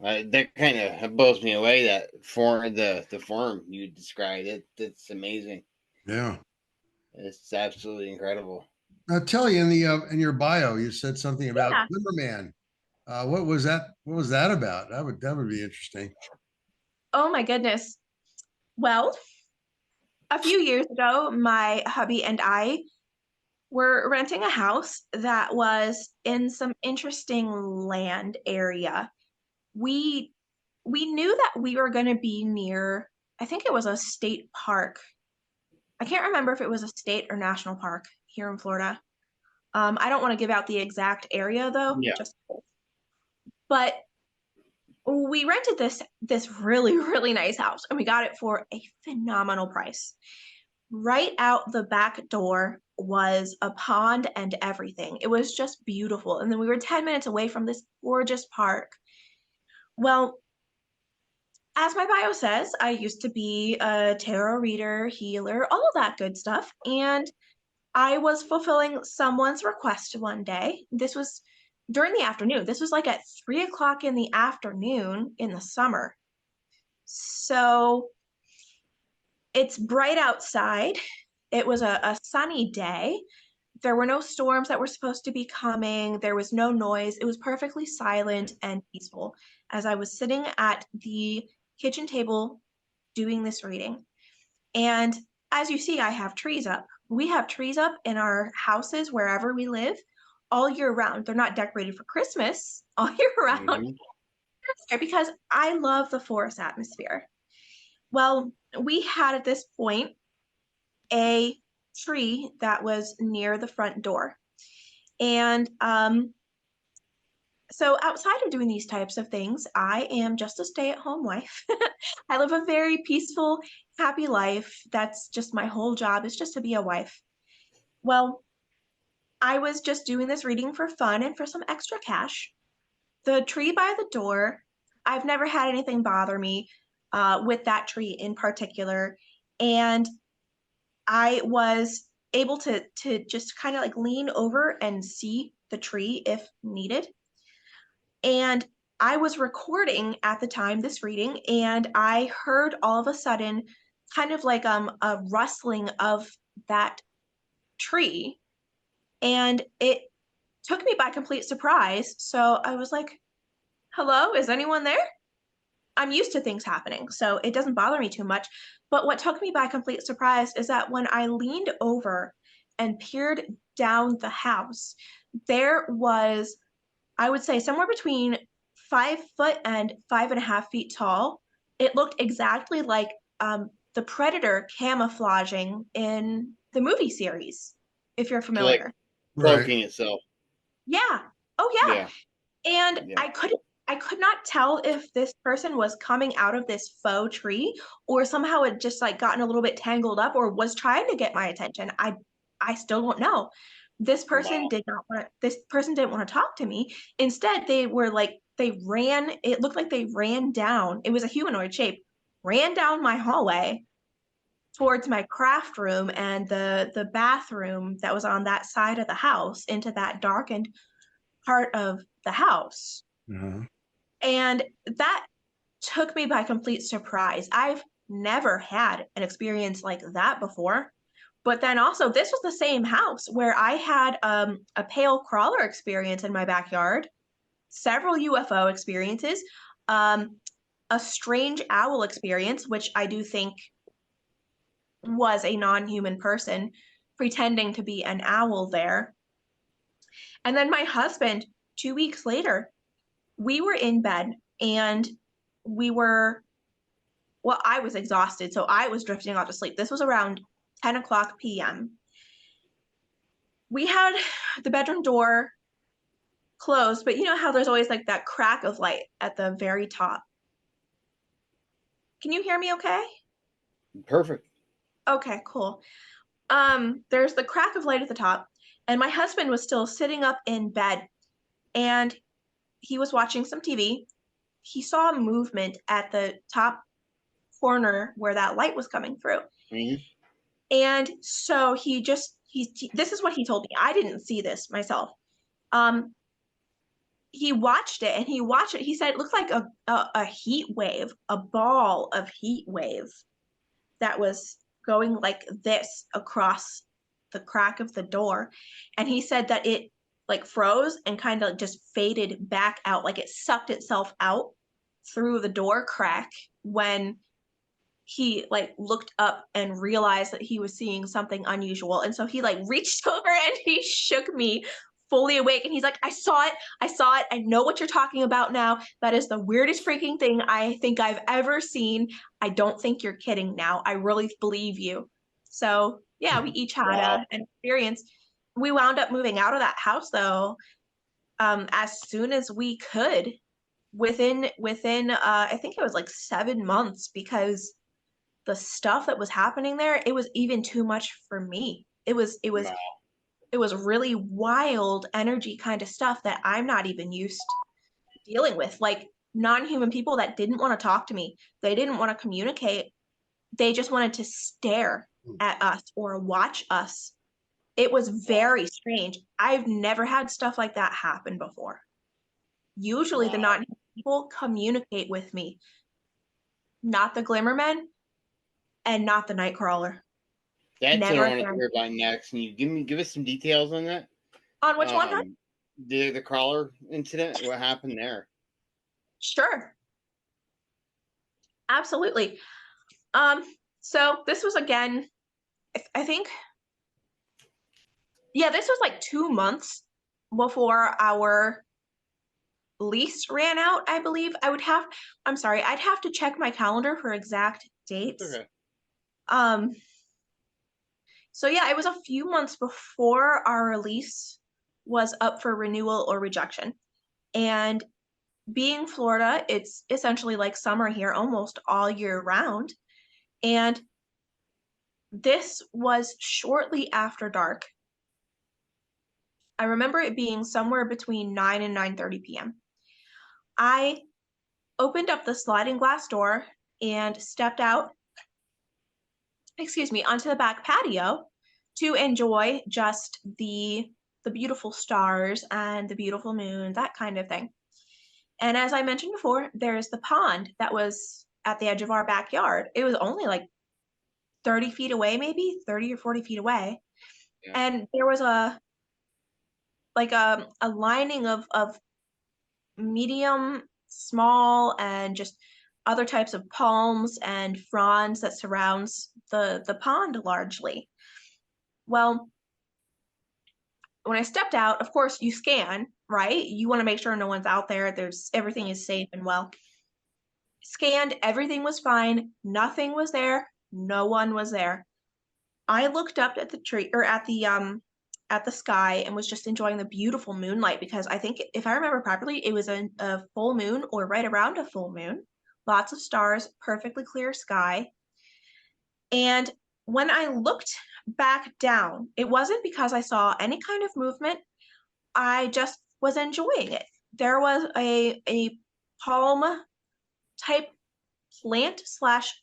That kind of blows me away. That the form you described, that's amazing. Yeah. It's absolutely incredible. Now, Tillie, in your bio, you said something about yeah. Glimmer Man. What was that? What was that about? That would be interesting. Oh my goodness. Well, a few years ago, my hubby and I were renting a house that was in some interesting land area. We knew that we were going to be near, I think it was a state park. I can't remember if it was a state or national park here in Florida. I don't want to give out the exact area though. Yeah. But we rented this really, really nice house, and we got it for a phenomenal price. Right out the back door was a pond and everything. It was just beautiful. And then we were 10 minutes away from this gorgeous park. Well, as my bio says, I used to be a tarot reader, healer, all of that good stuff. And I was fulfilling someone's request one day. This was during the afternoon. This was like at 3 o'clock in the afternoon in the summer. So it's bright outside. It was a sunny day. There were no storms that were supposed to be coming. There was no noise. It was perfectly silent and peaceful as I was sitting at the kitchen table doing this reading. And as you see, I have trees up. We have trees up in our houses wherever we live all year round. They're not decorated for Christmas all year round. Mm-hmm. Because I love the forest atmosphere. Well, we had at this point a tree that was near the front door. And so outside of doing these types of things, I am just a stay-at-home wife. I live a very peaceful, happy life. That's just my whole job, is just to be a wife. Well, I was just doing this reading for fun and for some extra cash. The tree by the door, I've never had anything bother me with that tree in particular. And I was able to just kind of like lean over and see the tree if needed. And I was recording at the time this reading, and I heard all of a sudden kind of like a rustling of that tree, and it took me by complete surprise. So I was like, hello, is anyone there? I'm used to things happening, so it doesn't bother me too much. But what took me by complete surprise is that when I leaned over and peered down the house, there was, I would say, somewhere between 5 foot and 5.5 feet tall. It looked exactly like the predator camouflaging in the movie series, if you're familiar. Like cloaking itself. Yeah. Oh yeah. And yeah. I could not tell if this person was coming out of this faux tree or somehow it just like gotten a little bit tangled up or was trying to get my attention. I still don't know. This person didn't want to talk to me. Instead, it looked like they ran down. It was a humanoid shape, ran down my hallway towards my craft room and the bathroom that was on that side of the house into that darkened part of the house. Mm-hmm. And that took me by complete surprise. I've never had an experience like that before. But then also, this was the same house where I had a pale crawler experience in my backyard, several UFO experiences, a strange owl experience, which I do think was a non-human person pretending to be an owl there. And then my husband, 2 weeks later, we were in bed and I was exhausted, so I was drifting off to sleep. This was around 10 o'clock p.m. We had the bedroom door closed, but you know how there's always like that crack of light at the very top. Can you hear me okay? Perfect. Okay, cool. There's the crack of light at the top, and my husband was still sitting up in bed, and he was watching some TV. He saw movement at the top corner where that light was coming through. Mm-hmm. And so this is what he told me. I didn't see this myself. He watched it and he said it looked like a heat wave, a ball of heat wave that was going like this across the crack of the door. And he said that it like froze and kind of just faded back out, like it sucked itself out through the door crack when he like looked up and realized that he was seeing something unusual. And so he like reached over and he shook me fully awake. And he's like, I saw it. I know what you're talking about now. That is the weirdest freaking thing I think I've ever seen. I don't think you're kidding now. I really believe you. So yeah, we each had an experience. We wound up moving out of that house though, as soon as we could. within I think it was like 7 months, because the stuff that was happening there, it was even too much for me. Wow. It was really wild energy kind of stuff that I'm not even used to dealing with. Like non-human people that didn't want to talk to me. They didn't want to communicate. They just wanted to stare at us or watch us. It was very strange. I've never had stuff like that happen before. Usually the Wow. non-human people communicate with me, not the Glimmer Men and not the Nightcrawler. That's what Never I want to again. hear about next. Can you give us some details on that? On which one, hon? The crawler incident. What happened there? Sure. Absolutely. So this was again, I think, yeah, this was like 2 months before our lease ran out, I believe. I'd have to check my calendar for exact dates. Okay. So yeah, it was a few months before our lease was up for renewal or rejection. And being Florida, it's essentially like summer here almost all year round. And this was shortly after dark. I remember it being somewhere between 9 and 9:30 p.m. I opened up the sliding glass door and stepped out, onto the back patio to enjoy just the beautiful stars and the beautiful moon, that kind of thing. And as I mentioned before, there's the pond that was at the edge of our backyard. It was only like 30 feet away, maybe 30 or 40 feet away. Yeah. And there was a lining of medium, small, and just other types of palms and fronds that surrounds the pond largely. Well, when I stepped out, of course you scan, right? You want to make sure no one's out there. Everything is safe and well. Scanned, everything was fine. Nothing was there. No one was there. I looked up at the tree, or at the sky, and was just enjoying the beautiful moonlight, because I think, if I remember properly, it was a full moon or right around a full moon. Lots of stars, perfectly clear sky. And when I looked back down, it wasn't because I saw any kind of movement. I just was enjoying it. There was a palm type plant slash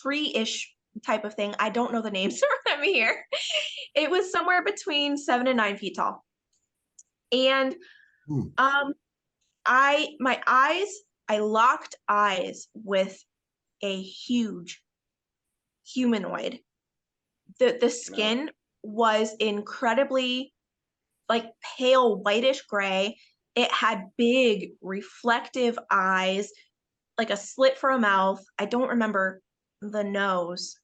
tree-ish type of thing. I don't know the names around me here. It was somewhere between 7 and 9 feet tall. And I locked eyes with a huge humanoid. The skin was incredibly like pale whitish gray. It had big reflective eyes, like a slit for a mouth. I don't remember the nose.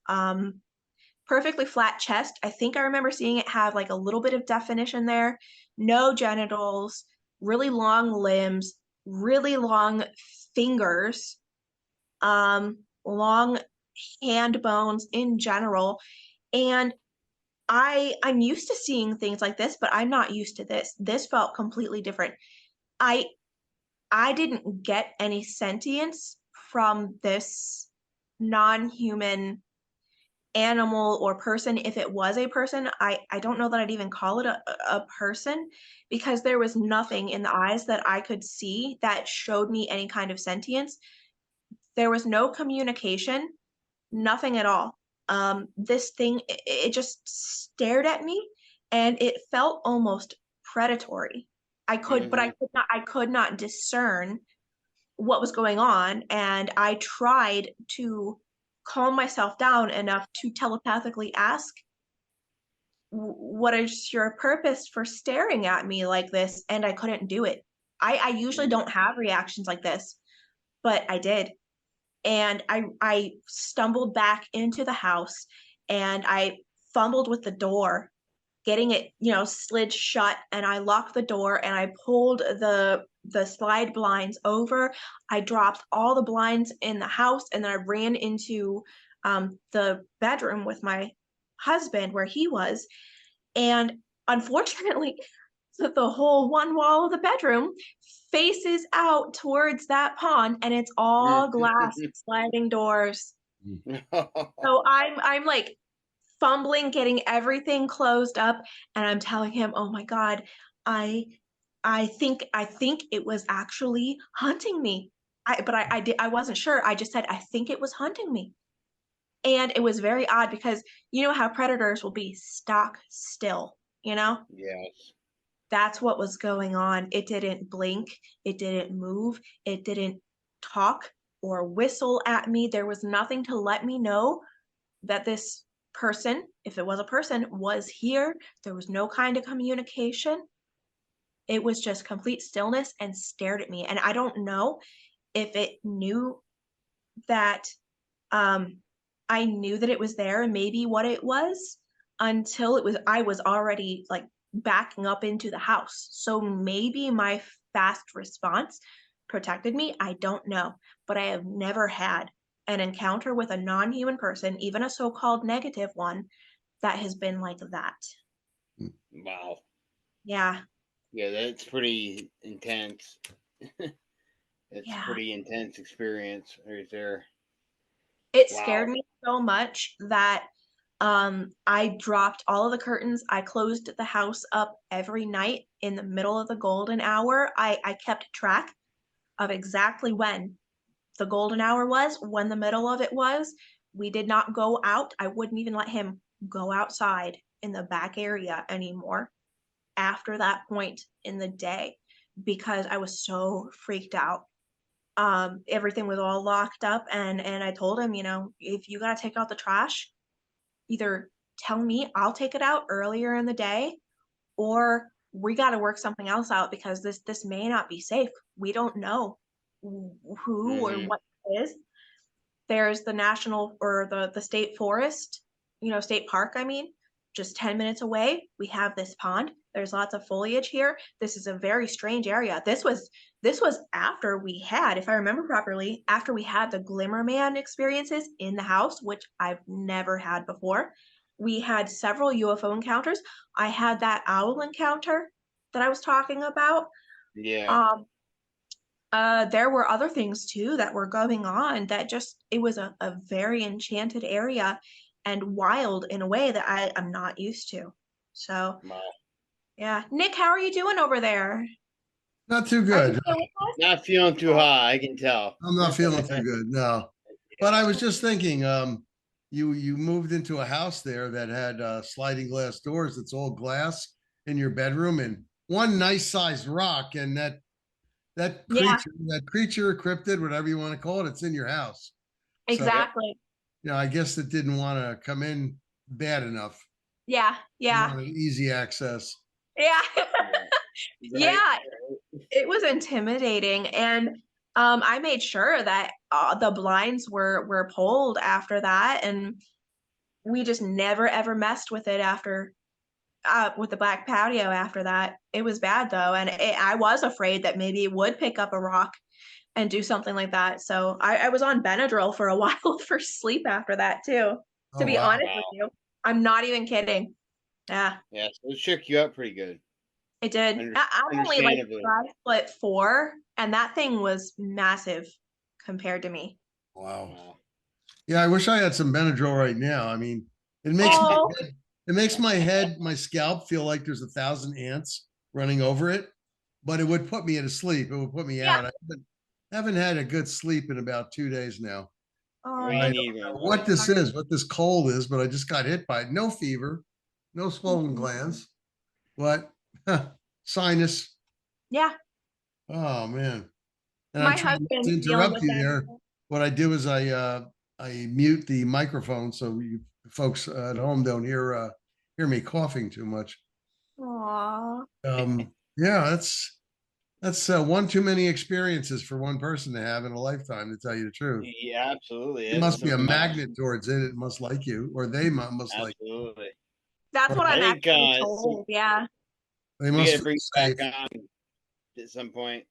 Perfectly flat chest. I think I remember seeing it have like a little bit of definition there. No genitals, really long limbs, really long fingers, long hand bones in general. And I'm used to seeing things like this, but I'm not used to this. This felt completely different. I didn't get any sentience from this non-human animal or person. If it was a person, I don't know that I'd even call it a person, because there was nothing in the eyes that I could see that showed me any kind of sentience. There was no communication, nothing at all. This thing, it just stared at me, and it felt almost predatory. But I could not discern what was going on, and I tried to calm myself down enough to telepathically ask, what is your purpose for staring at me like this? And I couldn't do it. I usually don't have reactions like this, but I did. And I stumbled back into the house, and I fumbled with the door, getting it, slid shut, and I locked the door, and I pulled the slide blinds over. I dropped all the blinds in the house, and then I ran into the bedroom with my husband where he was. And unfortunately, the whole one wall of the bedroom faces out towards that pond, and it's all glass sliding doors. So I'm like fumbling, getting everything closed up, and I'm telling him, "Oh my God, I think it was actually hunting me." I wasn't sure. I just said I think it was hunting me. And it was very odd because you know how predators will be stock still, you know? Yes. That's what was going on. It didn't blink, it didn't move, it didn't talk or whistle at me. There was nothing to let me know that this person, if it was a person, was here. There was no kind of communication. It was just complete stillness and stared at me. And I don't know if it knew that I knew that it was there and maybe what it was until I was already like backing up into the house. So maybe my fast response protected me. I don't know, but I have never had an encounter with a non-human person, even a so-called negative one, that has been like that. Wow. Yeah. Yeah, that's pretty intense. It's Yeah. pretty intense experience right there. It Wow. scared me so much that I dropped all of the curtains. I closed the house up every night in the middle of the golden hour. I kept track of exactly when the golden hour was, when the middle of it was. We did not go out. I wouldn't even let him go outside in the back area anymore after that point in the day because I was so freaked out. Everything was all locked up, and I told him, you know, if you got to take out the trash, either tell me, I'll take it out earlier in the day, or we got to work something else out because this may not be safe. We don't know who or what it is. There's the national or the state forest, you know, state park, I mean, just 10 minutes away. We have this pond. There's lots of foliage here. This is a very strange area. This was after we had, if I remember properly, after we had the Glimmer Man experiences in the house, which I've never had before. We had several UFO encounters. I had that owl encounter that I was talking about. Yeah. There were other things too that were going on that just, it was a very enchanted area and wild in a way that I am not used to. So, Wow. yeah. Nick, how are you doing over there? Not too Are you good. still with us? Not feeling too hot, I can tell. I'm not feeling too good. No. But I was just thinking, you moved into a house there that had sliding glass doors. It's all glass in your bedroom and one nice sized rock, and that Yeah, creature, cryptid, whatever you want to call it, it's in your house. So, exactly. you know, I guess it didn't want to come in bad enough. Yeah, You yeah, wanted easy access. yeah. Right. Yeah, it was intimidating. And I made sure that the blinds were pulled after that, and we just never ever messed with it after with the black patio after that. It was bad though, and I was afraid that maybe it would pick up a rock and do something like that. So I was on Benadryl for a while for sleep after that too. To Oh be wow. honest with you, I'm not even kidding. Yeah, Yeah, so it shook you up pretty good. it did. I'm only like Understandably. 5'4", and that thing was massive compared to me. Wow. Wow. Yeah, I wish I had some Benadryl right now. I mean, Oh, it makes my head, my scalp feel like there's 1,000 ants running over it, but it would put me to sleep. It would put me yeah. out. I haven't had a good sleep in about 2 days now. Oh, Well, I you don't need know one, what buddy. this is, what this cold is, but I just got hit by it. No fever, no swollen Mhm. glands, but sinus. Yeah. Oh man. And I'm My trying not to husband's dealing interrupt with you that. there. What I do is I mute the microphone so you folks at home don't hear me coughing too much. Aw. Yeah, that's one too many experiences for one person to have in a lifetime, to tell you the truth. Yeah, absolutely. It That's must be a something magnet awesome. towards it. It must like you, or they must like you. Absolutely. That's what Or I I'm think actually told. Yeah. they we must got to feel bring it safe. back on at some point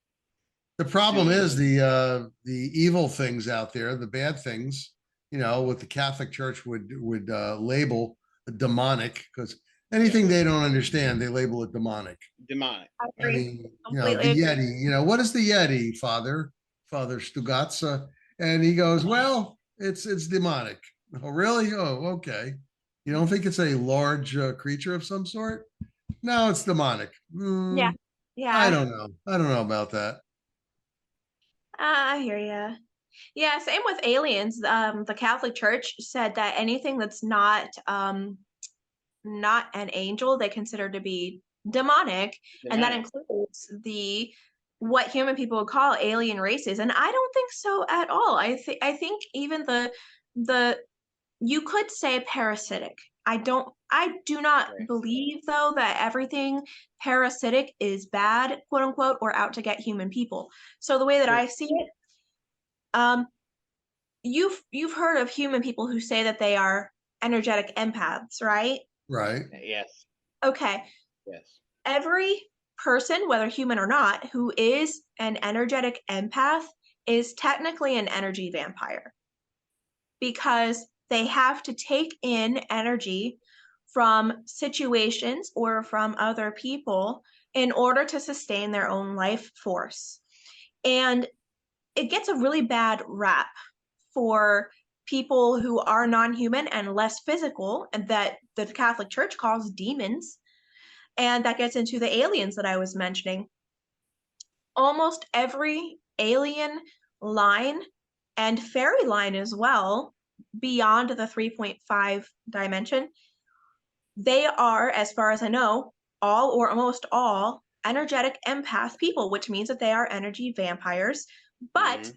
The problem soon. is the evil things out there, the bad things, you know, what the Catholic Church would label demonic, because anything they don't understand, they label it demonic. Demonic. I I agree. mean, Completely the agree. Yeti, what is the Yeti, Father Stugatz? And he goes, well, it's demonic. Oh, really? Oh, okay. You don't think it's a large creature of some sort? No, it's demonic. Yeah. I Yeah. don't know. I don't know about that. I hear you. Yeah, same with aliens. The Catholic Church said that anything that's not an angel they consider to be demonic, and that Demonic. includes the what human people would call alien races. And I don't think so at all. I think even the you could say parasitic. I do not Right. believe though that everything parasitic is bad, quote unquote, or out to get human people. So the way that Sure. I see it, um, you've heard of human people who say that they are energetic empaths, right? Right. Yes. Okay. Yes. Every person, whether human or not, who is an energetic empath is technically an energy vampire because they have to take in energy from situations or from other people in order to sustain their own life force. And it gets a really bad rap for people who are non-human and less physical, and that the Catholic Church calls demons. And that gets into the aliens that I was mentioning. Almost every alien line and fairy line as well, beyond the 3.5 dimension, they are, as far as I know, all or almost all energetic empath people, which means that they are energy vampires. But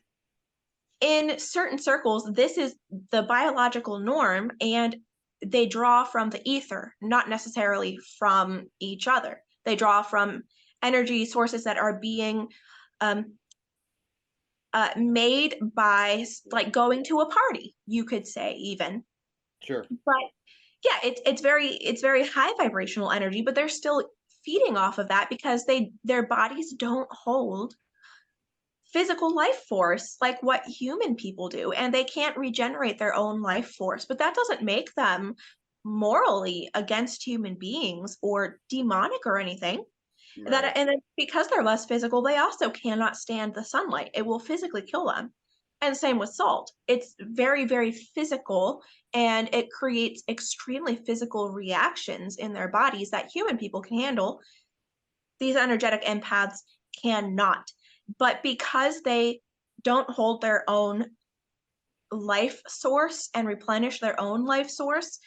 in certain circles, this is the biological norm, and they draw from the ether, not necessarily from each other. They draw from energy sources that are being um, made by, like, going to a party, you could say, even. Sure. But yeah, it's very high vibrational energy, but they're still feeding off of that because their bodies don't hold physical life force like what human people do, and they can't regenerate their own life force. But that doesn't make them morally against human beings or demonic or anything. Right. And then because they're less physical, they also cannot stand the sunlight. It will physically kill them. And same with salt. It's very, very physical, and it creates extremely physical reactions in their bodies that human people can handle. These energetic empaths cannot. But because they don't hold their own life source and replenish their own life source,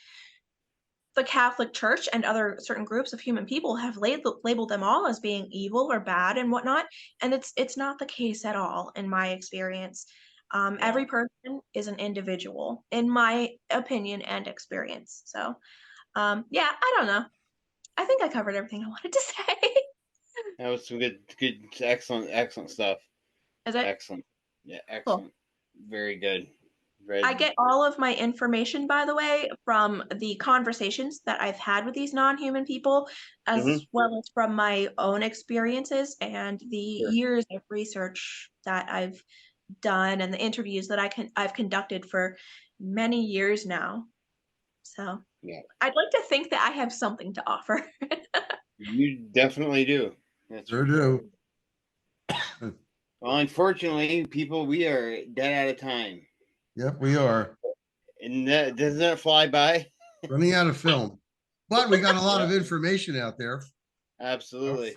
the Catholic Church and other certain groups of human people have labeled them all as being evil or bad and whatnot. And it's not the case at all, in my experience. Every person is an individual, in my opinion and experience. So, yeah, I don't know. I think I covered everything I wanted to say. That was some good, excellent stuff. Is it? Excellent. Yeah, Cool. excellent. Very good. I get all of my information, by the way, from the conversations that I've had with these non-human people, as well as from my own experiences and the years of research that I've done and the interviews that I've conducted for many years now. So Yeah. I'd like to think that I have something to offer. You definitely do. That's Sure for sure. do. Well, unfortunately, people, we are dead out of time. Yep, we are. And that doesn't that fly by? Running out of film. But we got a lot of information out there. Absolutely.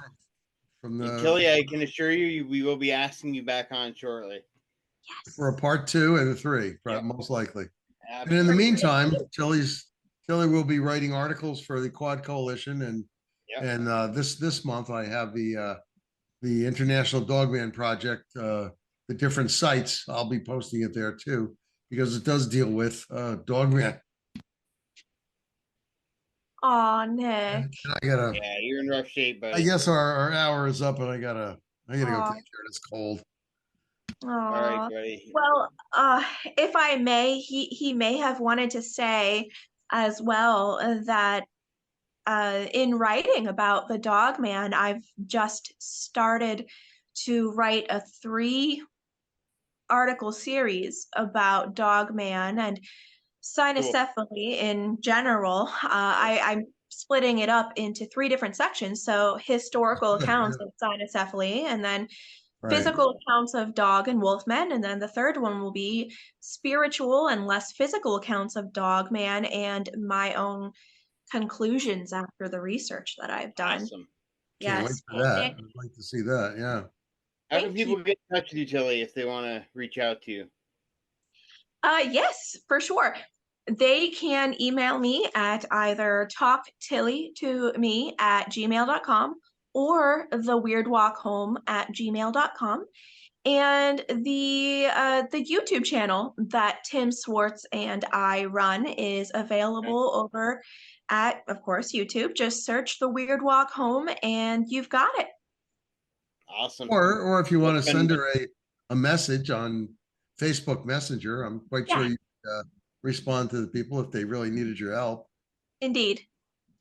From the Tillie, I can assure you, we will be asking you back on shortly. Yes. For a part 2 and a 3, Yep. most likely. Absolutely. And in the meantime, Tillie will be writing articles for the Quad Coalition, and this month I have the International Dogman Project, the different sites. I'll be posting it there too, because it does deal with Dogman. Aw, Nick. And I gotta. Yeah, you're in rough shape, buddy. I guess our hour is up, and I gotta go take care Aw. of this cold. All right, buddy. Well, if I may, he may have wanted to say as well that in writing about the Dog Man, I've just started to write a 3-article series about Dog Man and cynocephaly in general. I'm splitting it up into 3 different sections. So historical Good, accounts yeah. of cynocephaly, and then Right. physical accounts of dog and wolf men, and then the third one will be spiritual and less physical accounts of dog man and my own conclusions after the research that I've done. Awesome. Can't wait Yes. for that. I'd like to see that. Yeah. How can Thank people you. get in touch with you, Tillie, if they want to reach out to you? Yes, for sure. They can email me at either talktillie to me at gmail.com or theweirdwalkhome@gmail.com. And the YouTube channel that Tim Swartz and I run is available over at, of course, YouTube. Just search The Weird Walk Home and you've got it. Awesome. Or if you want to Well, send her a message on Facebook Messenger, I'm quite sure Yeah. you respond to the people if they really needed your help. Indeed.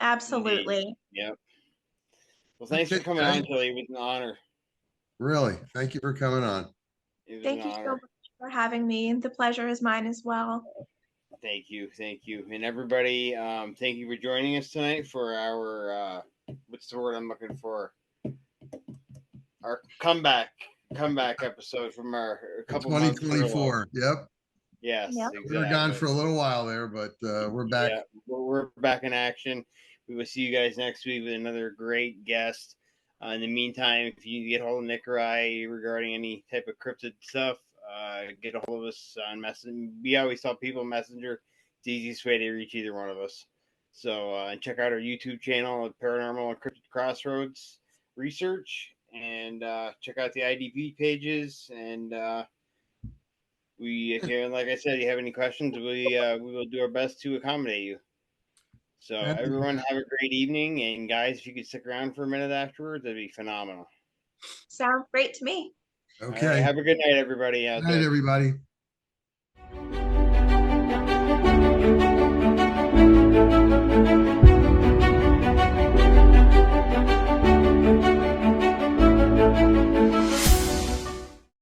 Absolutely. Indeed. Yep. Well, thanks Okay, for coming guys. on, Tillie. It was an honor. Really, thank you for coming on. It was Thank an you so honor. much for having me. The pleasure is mine as well. Thank you. Thank you. And everybody, thank you for joining us tonight for our, what's the word I'm looking for? Our comeback episode from our couple months furlough. 2024. Yep. Yes, Yep. We were gone for a little while there, but we're back. Yeah, we're back in action. We will see you guys next week with another great guest. In the meantime, if you get hold of Nick or I regarding any type of cryptid stuff, get a hold of us on Messenger. We always tell people Messenger. It's the easiest way to reach either one of us. So and check out our YouTube channel at Paranormal and Cryptid Crossroads Research, and check out the IDP pages. And if you, like I said, you have any questions, we will do our best to accommodate you. So everyone have a great evening, and guys, if you could stick around for a minute afterwards, that'd be phenomenal. Sounds great to me. Okay. All right, have a good night, everybody out Good night, there. everybody.